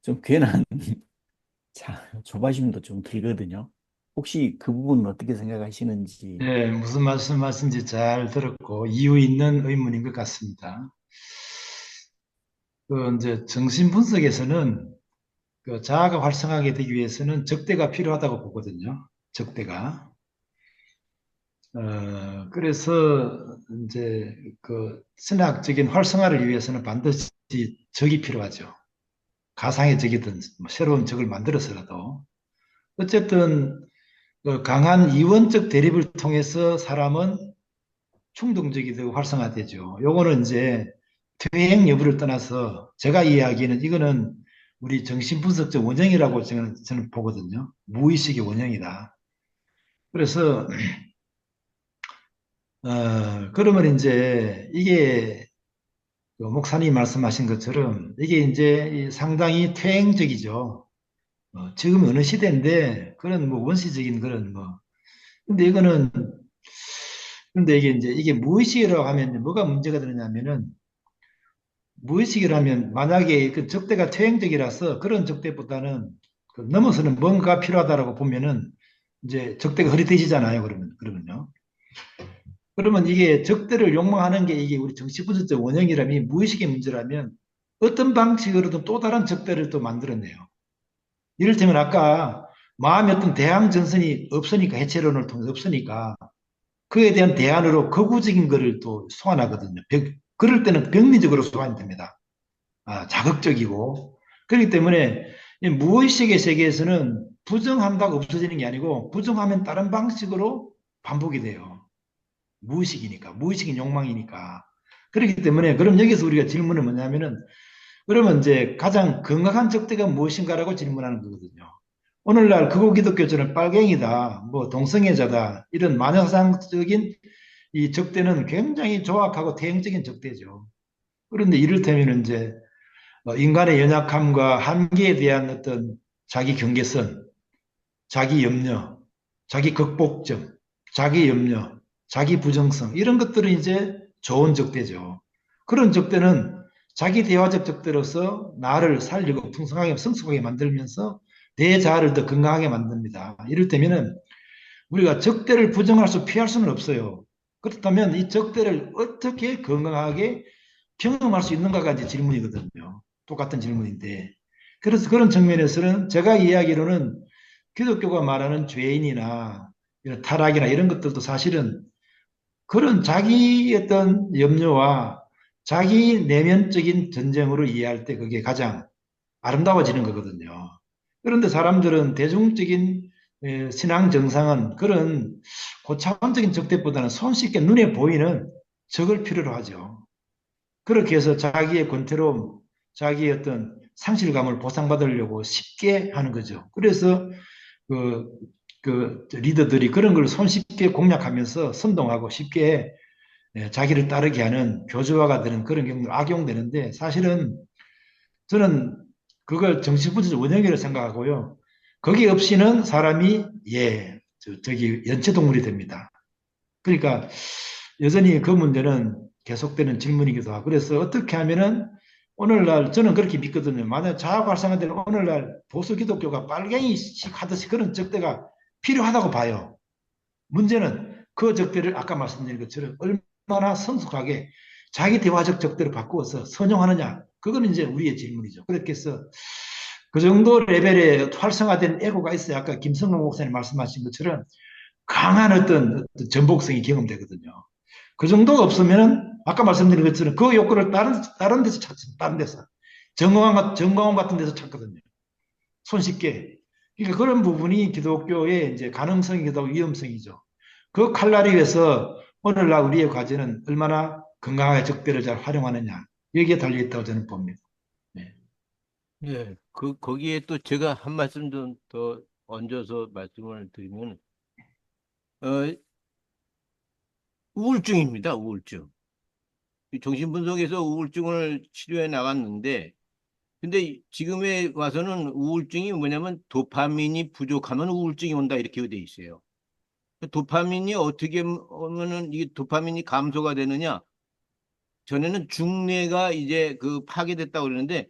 좀 괜한 조바심도 좀 들거든요. 혹시 그 부분은 어떻게 생각하시는지. 네, 무슨 말씀하신지 잘 들었고 이유 있는 의문인 것 같습니다. 그 이제 정신 분석에서는 그 자아가 활성화하게 되기 위해서는 적대가 필요하다고 보거든요. 적대가. 그래서 이제 그 신학적인 활성화를 위해서는 반드시 적이 필요하죠. 가상의 적이든 뭐 새로운 적을 만들어서라도. 어쨌든 그 강한 이원적 대립을 통해서 사람은 충동적이 되고 활성화되죠. 요거는 이제 퇴행 여부를 떠나서 제가 이야기하는 이거는 우리 정신분석적 원형이라고 저는 보거든요. 무의식의 원형이다. 그래서 그러면 이제 이게 그 목사님 말씀하신 것처럼 이게 이제 상당히 퇴행적이죠. 지금 어느 시대인데 그런 뭐 원시적인 그런 뭐 근데 이거는 근데 이게 이제 이게 무의식이라고 하면 이제 뭐가 문제가 되느냐면은 무의식이라면 만약에 그 적대가 퇴행적이라서 그런 적대보다는 그 넘어서는 뭔가 필요하다라고 보면은 이제 적대가 흐릿해지잖아요. 그러면요. 그러면 이게 적대를 욕망하는 게 이게 우리 정치분석적 원형이라면 이 무의식의 문제라면 어떤 방식으로든 또 다른 적대를 또 만들어내요. 이를테면 아까 마음의 어떤 대항 전선이 없으니까 해체론을 통해서 없으니까 그에 대한 대안으로 거구적인 거를 또 소환하거든요. 그럴 때는 병리적으로 소환이 됩니다. 자극적이고. 그렇기 때문에 이 무의식의 세계에서는 부정한다고 없어지는 게 아니고 부정하면 다른 방식으로 반복이 돼요. 무의식이니까. 무의식인 욕망이니까. 그렇기 때문에 그럼 여기서 우리가 질문은 뭐냐면은 그러면 이제 가장 건강한 적대가 무엇인가라고 질문하는 거거든요. 오늘날 극우 기독교처럼 빨갱이다, 뭐 동성애자다 이런 마녀사상적인 이 적대는 굉장히 조악하고 퇴행적인 적대죠. 그런데 이를테면 이제 인간의 연약함과 한계에 대한 어떤 자기 경계선, 자기 염려, 자기 극복점, 자기 염려, 자기 부정성 이런 것들은 이제 좋은 적대죠. 그런 적대는 자기 대화적 적대로서 나를 살리고 풍성하게 성숙하게 만들면서 내 자아를 더 건강하게 만듭니다. 이를테면은 우리가 적대를 부정할 피할 수는 없어요. 그렇다면 이 적대를 어떻게 건강하게 경험할 수 있는가가 이제 질문이거든요. 똑같은 질문인데. 그래서 그런 측면에서는 제가 이야기로는 기독교가 말하는 죄인이나 이런 타락이나 이런 것들도 사실은 그런 자기 어떤 염려와 자기 내면적인 전쟁으로 이해할 때 그게 가장 아름다워지는 거거든요. 그런데 사람들은 대중적인 신앙 정상은 그런 고차원적인 적대보다는 손쉽게 눈에 보이는 적을 필요로 하죠. 그렇게 해서 자기의 권태로움, 자기의 어떤 상실감을 보상받으려고 쉽게 하는 거죠. 그래서 그, 그 리더들이 그런 걸 손쉽게 공략하면서 선동하고 쉽게 자기를 따르게 하는 교조화가 되는 그런 경우도 악용되는데, 사실은 저는 그걸 정치부처의 원형이라고 생각하고요. 거기 없이는 사람이 저기 연체동물이 됩니다. 그러니까 여전히 그 문제는 계속되는 질문이기도 하고, 그래서 어떻게 하면은 오늘날 저는 그렇게 믿거든요. 만약 자아 활성화되는 오늘날 보수 기독교가 빨갱이식 하듯이 그런 적대가 필요하다고 봐요. 문제는 그 적대를 아까 말씀드린 것처럼 얼마나 성숙하게 자기 대화적 적대를 바꾸어서 선용하느냐. 그거는 이제 우리의 질문이죠. 그렇게 해서 그 정도 레벨의 활성화된 에고가 있어야 아까 김성록 목사님 말씀하신 것처럼 강한 어떤 전복성이 경험되거든요. 그 정도가 없으면 아까 말씀드린 것처럼 그 욕구를 다른 데서 찾습니다. 다른 데서. 정광훈 같은 데서 찾거든요. 손쉽게. 그러니까 그런 부분이 기독교의 이제 가능성이기도 하고 위험성이죠. 그 칼날이 위해서 오늘날 우리의 과제는 얼마나 건강하게 적대를 잘 활용하느냐. 여기에 달려있다고 저는 봅니다. 네. 예, 거기에 또 제가 한 말씀 좀 더 얹어서 말씀을 드리면, 어, 우울증입니다, 우울증. 이 정신분석에서 우울증을 치료해 나갔는데, 근데 지금에 와서는 우울증이 뭐냐면 도파민이 부족하면 우울증이 온다 이렇게 돼 있어요. 도파민이 어떻게 하면은 이 도파민이 감소가 되느냐? 전에는 중뇌가 이제 그 파괴됐다고 그러는데,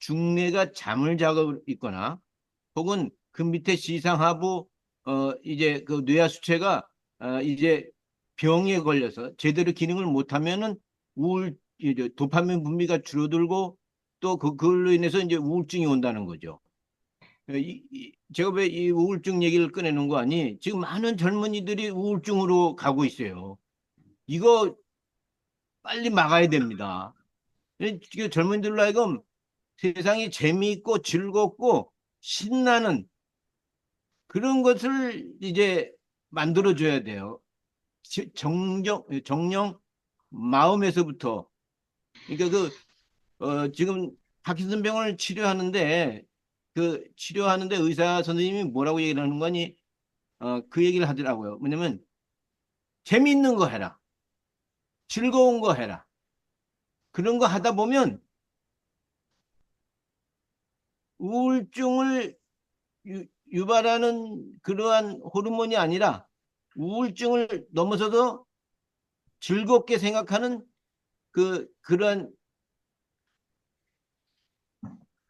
중뇌가 잠을 자고 있거나 혹은 그 밑에 지상하부 이제 그 뇌하 수체가 이제 병에 걸려서 제대로 기능을 못하면은 이제 도파민 분비가 줄어들고 또 그걸로 인해서 이제 우울증이 온다는 거죠. 제가 왜 이 우울증 얘기를 꺼내는 거 아니? 지금 많은 젊은이들이 우울증으로 가고 있어요. 이거 빨리 막아야 됩니다. 지금 젊은이들로 하여금 세상이 재미있고 즐겁고 신나는 그런 것을 이제 만들어줘야 돼요. 정령 마음에서부터. 그러니까 지금 파킨슨 병을 치료하는데 치료하는데 의사 선생님이 뭐라고 얘기를 하는 거니? 그 얘기를 하더라고요. 뭐냐면 재미있는 거 해라. 즐거운 거 해라. 그런 거 하다 보면 우울증을 유발하는 그러한 호르몬이 아니라 우울증을 넘어서도 즐겁게 생각하는 그러한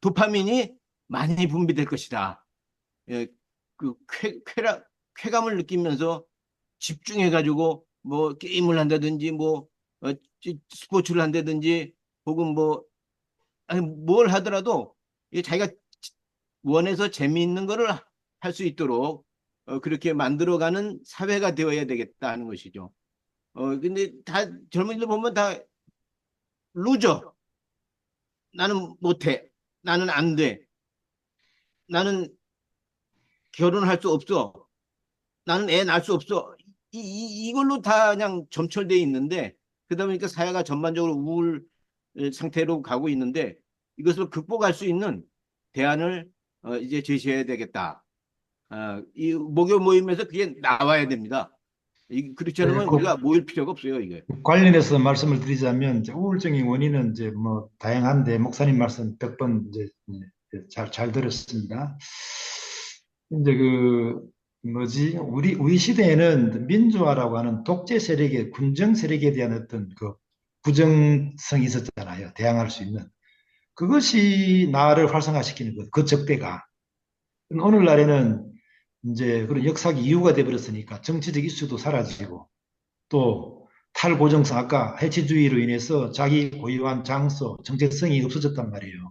도파민이 많이 분비될 것이다. 예, 쾌감을 느끼면서 집중해가지고 뭐 게임을 한다든지 뭐 스포츠를 한다든지 혹은 아니 뭘 하더라도 자기가 원해서 재미있는 거를 할 수 있도록 그렇게 만들어가는 사회가 되어야 되겠다는 것이죠. 근데 다 젊은이들 보면 다 루저. 나는 못해. 나는 안 돼. 나는 결혼할 수 없어. 나는 애 낳을 수 없어. 이걸로 다 그냥 점철돼 있는데, 그러다 보니까 사회가 전반적으로 우울 상태로 가고 있는데, 이것을 극복할 수 있는 대안을 이제 제시해야 되겠다. 이 목요 모임에서 그게 나와야 됩니다. 그렇지 않으면 우리가 모일 필요가 없어요, 이게. 관련해서 말씀을 드리자면 우울증의 원인은 이제 뭐 다양한데 목사님 말씀 100번 이제 잘 들었습니다. 이제 우리 시대에는 민주화라고 하는 독재 세력의 군정 세력에 대한 어떤 그 부정성이 있었잖아요. 대항할 수 있는. 그것이 나를 활성화시키는 것, 그 적대가. 오늘날에는 이제 그런 역사적 이유가 되어버렸으니까 정치적 이슈도 사라지고 또 탈고정성, 아까 해치주의로 인해서 자기 고유한 장소, 정체성이 없어졌단 말이에요.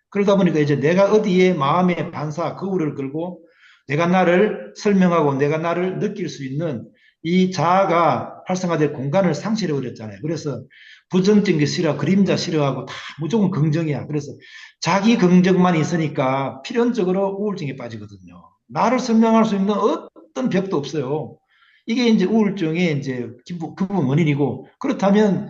그러다 보니까 이제 내가 어디에 마음의 반사, 거울을 걸고 내가 나를 설명하고 내가 나를 느낄 수 있는 이 자아가 활성화될 공간을 상실해 버렸잖아요. 그래서 부정적인 게 싫어, 그림자 싫어하고 다 무조건 긍정이야. 그래서 자기 긍정만 있으니까 필연적으로 우울증에 빠지거든요. 나를 설명할 수 있는 어떤 벽도 없어요. 이게 이제 우울증의 이제 기본 원인이고, 그렇다면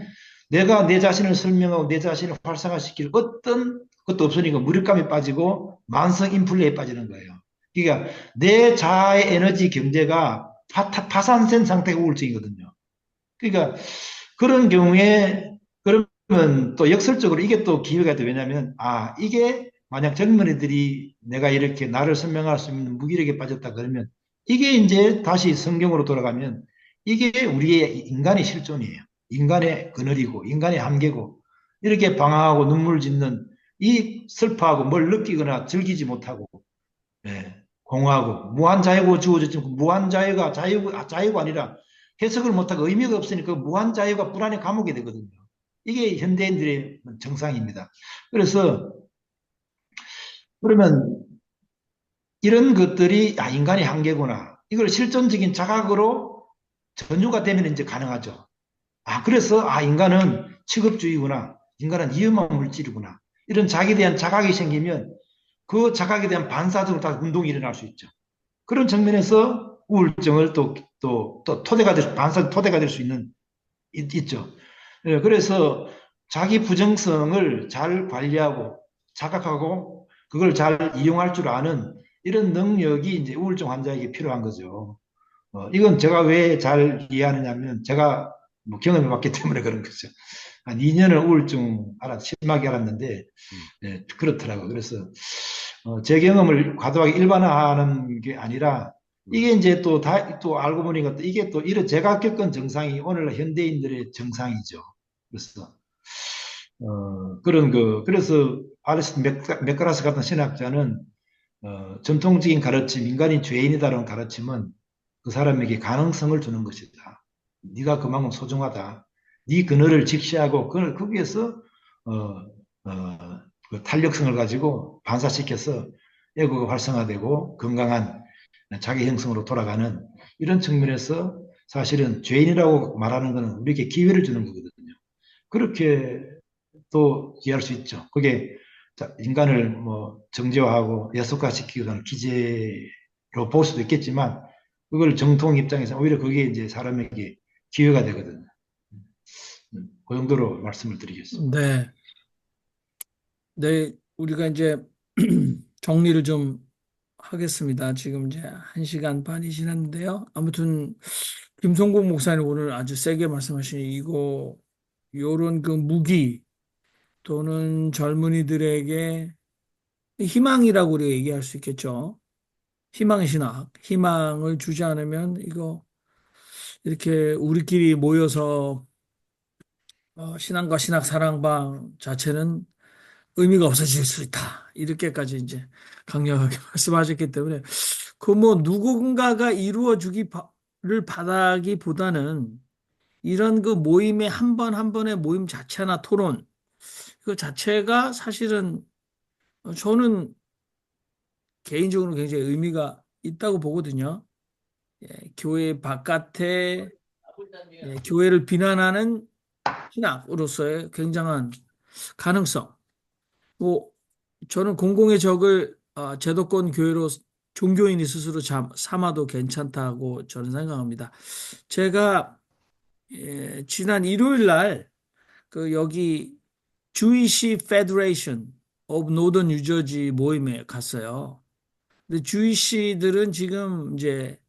내가 내 자신을 설명하고 내 자신을 활성화시킬 어떤 것도 없으니까 무력감에 빠지고 만성 인플레에 빠지는 거예요. 그러니까 내 자아의 에너지 경제가 파산된 상태가 우울증이거든요. 그러니까 그런 경우에 그러면 또 역설적으로 이게 또 기회가 돼. 왜냐하면 이게 만약 젊은이들이 내가 이렇게 나를 설명할 수 있는 무기력에 빠졌다 그러면 이게 이제 다시 성경으로 돌아가면 이게 우리의 인간의 실존이에요. 인간의 그늘이고 인간의 한계고 이렇게 방황하고 눈물 짓는 이 슬퍼하고 뭘 느끼거나 즐기지 못하고 예, 공허하고 무한 자유가 주어졌지만 무한 자유가 자유가 아니라 해석을 못하고 의미가 없으니까 그 무한 자유가 불안의 감옥이 되거든요. 이게 현대인들의 정상입니다. 그래서 그러면 이런 것들이 인간의 한계구나. 이걸 실존적인 자각으로 전유가 되면 이제 가능하죠. 그래서 인간은 취급주의구나. 인간은 위험한 물질이구나. 이런 자기에 대한 자각이 생기면 그 자각에 대한 반사적으로 다 운동이 일어날 수 있죠. 그런 측면에서 우울증을 또 반사 토대가 될 수 있죠. 예, 그래서 자기 부정성을 잘 관리하고 자각하고 그걸 잘 이용할 줄 아는 이런 능력이 이제 우울증 환자에게 필요한 거죠. 이건 제가 왜 잘 이해하느냐면 제가 뭐 경험해 봤기 때문에 그런 거죠. 한 2년을 우울증 심하게 알았는데 그렇더라고요. 그래서 제 경험을 과도하게 일반화하는 게 아니라 이게 이제 또 알고 보니까 이게 또 이런 제가 겪은 정상이 오늘날 현대인들의 정상이죠. 그래서 그래서 아리스토 맥가라스 같은 신학자는 전통적인 가르침, 인간이 죄인이다라는 가르침은 그 사람에게 가능성을 주는 것이다. 네가 그만큼 소중하다. 네 그늘을 직시하고 거기에서 그 탄력성을 가지고 반사시켜서 에고가 활성화되고 건강한 자기 형성으로 돌아가는 이런 측면에서 사실은 죄인이라고 말하는 것은 우리에게 기회를 주는 거거든요. 그렇게 또 이해할 수 있죠. 그게 인간을 뭐 정죄화하고 야속화시키거나 기재로 볼 수도 있겠지만 그걸 정통 입장에서 오히려 그게 이제 사람에게 기회가 되거든요. 그 정도로 말씀을 드리겠습니다. 네. 네, 우리가 이제 정리를 좀 하겠습니다. 지금 이제 1시간 반이 지났는데요. 아무튼 김성국 목사님 오늘 아주 세게 말씀하신 요런 그 무기 또는 젊은이들에게 희망이라고 우리가 얘기할 수 있겠죠. 희망의 신학, 희망을 주지 않으면 이거 이렇게 우리끼리 모여서 신앙과 신학 사랑방 자체는 의미가 없어질 수 있다. 이렇게까지 이제 강력하게 말씀하셨기 때문에 그 뭐 누군가가 이루어주기를 바라기보다는 이런 그 모임의 한 번 한 번의 모임 자체나 토론 그 자체가 사실은 저는 개인적으로 굉장히 의미가 있다고 보거든요. 교회 바깥에 교회를 비난하는 신학으로서의 굉장한 가능성. 뭐 저는 공공의 적을 제도권 교회로 종교인이 스스로 삼아도 괜찮다고 저는 생각합니다. 제가 지난 일요일 날 그 여기 Jewish Federation of Northern New Jersey 모임에 갔어요. 근데 주이시들은 지금 이제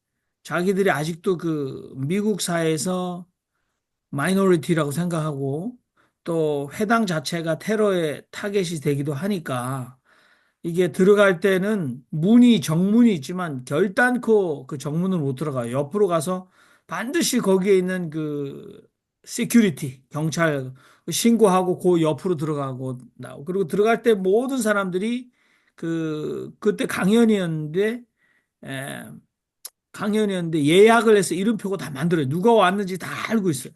자기들이 아직도 그 미국 사회에서 마이너리티라고 생각하고 또 회당 자체가 테러의 타겟이 되기도 하니까 이게 들어갈 때는 정문이 있지만 결단코 그 정문을 못 들어가요. 옆으로 가서 반드시 거기에 있는 그 시큐리티, 경찰 신고하고 그 옆으로 들어가고 나오고 그리고 들어갈 때 모든 사람들이 그때 에, 강연이었는데 예약을 해서 이름표고 다 만들어요. 누가 왔는지 다 알고 있어요.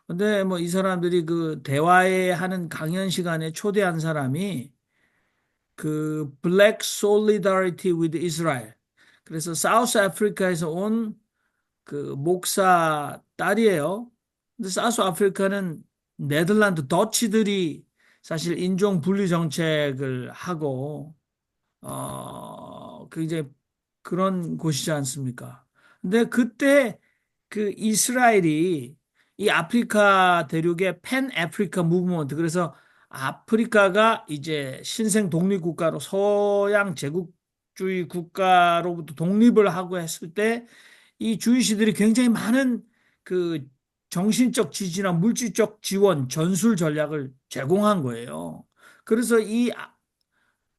근데 뭐 이 사람들이 그 대화에 하는 강연 시간에 초대한 사람이 그 Black Solidarity with Israel. 그래서 사우스 아프리카에서 온 그 목사 딸이에요. 근데 사우스 아프리카는 네덜란드 더치들이 사실 인종 분리 정책을 하고 그 이제 그런 곳이지 않습니까? 근데 그때 그 이스라엘이 이 아프리카 대륙의 팬 아프리카 무브먼트, 그래서 아프리카가 이제 신생 독립국가로 서양 제국주의 국가로부터 독립을 하고 했을 때 이 주이시들이 굉장히 많은 그 정신적 지지나 물질적 지원, 전술 전략을 제공한 거예요. 그래서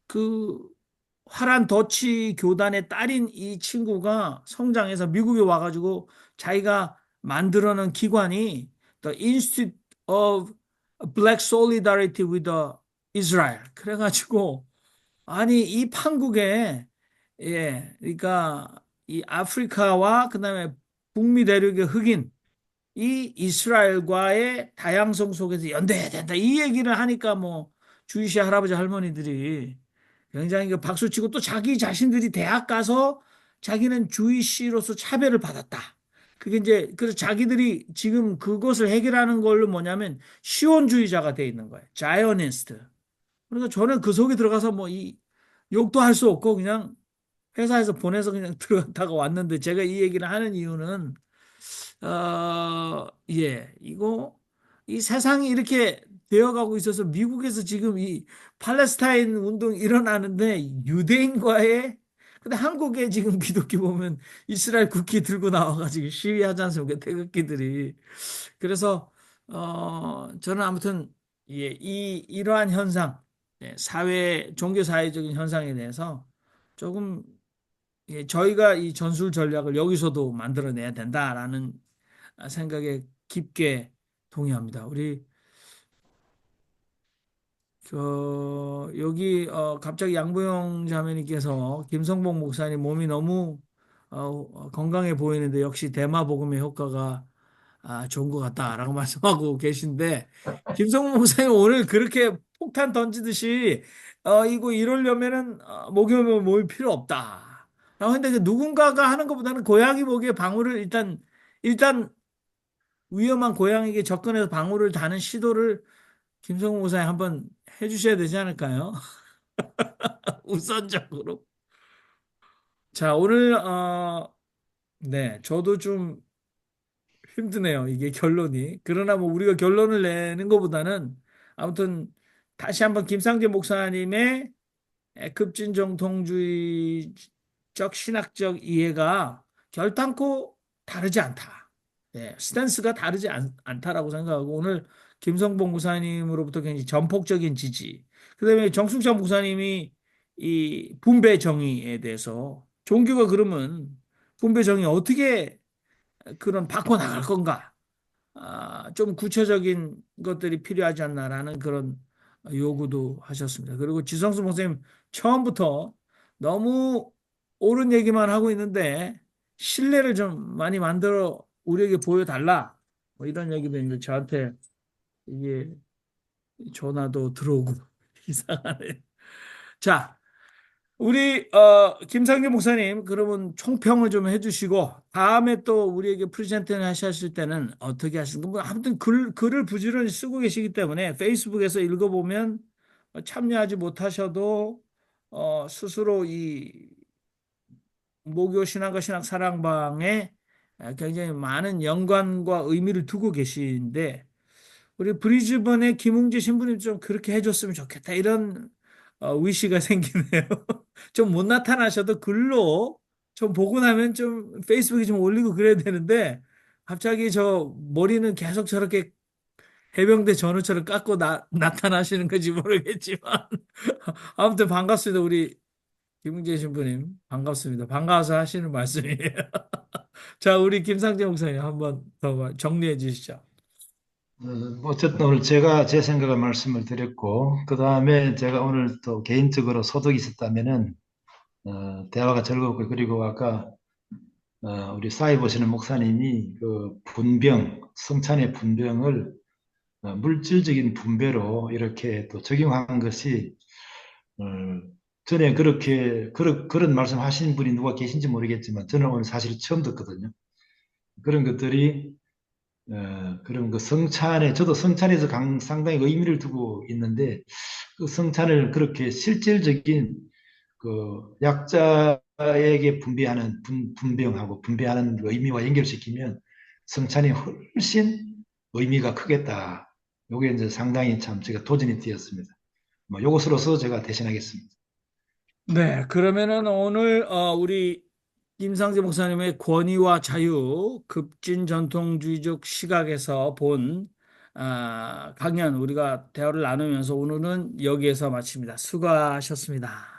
그 화란 더치 교단의 딸인 이 친구가 성장해서 미국에 와가지고 자기가 만들어낸 기관이 The Institute of Black Solidarity with the Israel. 그래가지고 아니 이 판국에 그러니까 이 아프리카와 그다음에 북미 대륙의 흑인 이 이스라엘과의 다양성 속에서 연대해야 된다. 이 얘기를 하니까 뭐 주이시 할아버지 할머니들이 굉장히 그 박수치고 또 자기 자신들이 대학 가서 자기는 주이시로서 차별을 받았다. 그게 이제 그래서 자기들이 지금 그것을 해결하는 걸로 뭐냐면 시온주의자가 돼 있는 거예요. 자이오니스트. 그러니까 저는 그 속에 들어가서 뭐 이 욕도 할 수 없고 그냥 회사에서 보내서 그냥 들어갔다가 왔는데 제가 이 얘기를 하는 이유는 이거 이 세상이 이렇게 되어가고 있어서 미국에서 지금 이 팔레스타인 운동 일어나는데 유대인과의 근데 한국에 지금 기독교 보면 이스라엘 국기 들고 나와가지고 시위하지 않습니까? 태극기들이. 그래서 저는 아무튼 이러한 현상, 사회 종교 사회적인 현상에 대해서 조금 저희가 이 전술 전략을 여기서도 만들어내야 된다라는 생각에 깊게 동의합니다. 우리 여기 갑자기 양보영 자매님께서 김성복 목사님 몸이 너무 건강해 보이는데 역시 대마 복음의 효과가 좋은 것 같다라고 말씀하고 계신데 김성복 목사님 오늘 그렇게 폭탄 던지듯이 이거 이러려면은 목욕을 모일 필요 없다. 근데 누군가가 하는 것보다는 고양이 목에 방울을 일단 위험한 고양이에게 접근해서 방울을 다는 시도를 김성우 목사님 한번 해주셔야 되지 않을까요? 우선적으로. 자, 오늘 네, 저도 좀 힘드네요. 이게 결론이. 그러나 뭐 우리가 결론을 내는 것보다는 아무튼 다시 한번 김상재 목사님의 급진정통주의적 신학적 이해가 결단코 다르지 않다. 스탠스가 다르지 않다라고 생각하고 오늘 김성봉 목사님으로부터 굉장히 전폭적인 지지. 그다음에 정숙장 목사님이 이 분배 정의에 대해서 종교가 그러면 분배 정의 어떻게 그런 바꿔 나갈 건가? 좀 구체적인 것들이 필요하지 않나라는 그런 요구도 하셨습니다. 그리고 지성수 목사님 처음부터 너무 옳은 얘기만 하고 있는데 신뢰를 좀 많이 만들어 우리에게 보여달라. 뭐 이런 얘기도 이제 저한테 이게 전화도 들어오고 이상하네. 자, 우리 김상재 목사님 그러면 총평을 좀 해주시고 다음에 또 우리에게 프레젠테이션 하실 때는 어떻게 하시는가? 뭐 아무튼 글을 부지런히 쓰고 계시기 때문에 페이스북에서 읽어보면 참여하지 못하셔도 스스로 이 모교 신학과 신학 사랑방에 굉장히 많은 연관과 의미를 두고 계신데 우리 브리즈번의 김웅재 신부님 좀 그렇게 해줬으면 좋겠다 이런 위시가 생기네요. 좀 못 나타나셔도 글로 좀 보고 나면 좀 페이스북에 좀 올리고 그래야 되는데 갑자기 저 머리는 계속 저렇게 해병대 전우처럼 깎고 나타나시는 건지 모르겠지만 아무튼 반갑습니다. 우리 김웅재 신부님 반갑습니다. 반가워서 하시는 말씀이에요. 자, 우리 김상재 목사님 한번 더 정리해 주시죠. 어쨌든 오늘 제가 제 생각을 말씀을 드렸고, 그 다음에 제가 오늘 또 개인적으로 소득이 있었다면은, 대화가 즐겁고, 그리고 아까, 우리 사회 보시는 목사님이 그 분병, 성찬의 분병을 물질적인 분배로 이렇게 또 적용한 것이, 전에 그런 말씀 하신 분이 누가 계신지 모르겠지만, 저는 오늘 사실 처음 듣거든요. 그런 것들이 그런 그 성찬에 저도 성찬에서 상당히 의미를 두고 있는데 그 성찬을 그렇게 실질적인 그 약자에게 분배하는 분병하고 분배하는 의미와 연결시키면 성찬이 훨씬 의미가 크겠다. 요게 이제 상당히 참 제가 도전이 되었습니다. 뭐 요것으로서 제가 대신하겠습니다. 네, 그러면은 오늘 우리 김상재 목사님의 권위와 자유, 급진 전통주의적 시각에서 본 강연 우리가 대화를 나누면서 오늘은 여기에서 마칩니다. 수고하셨습니다.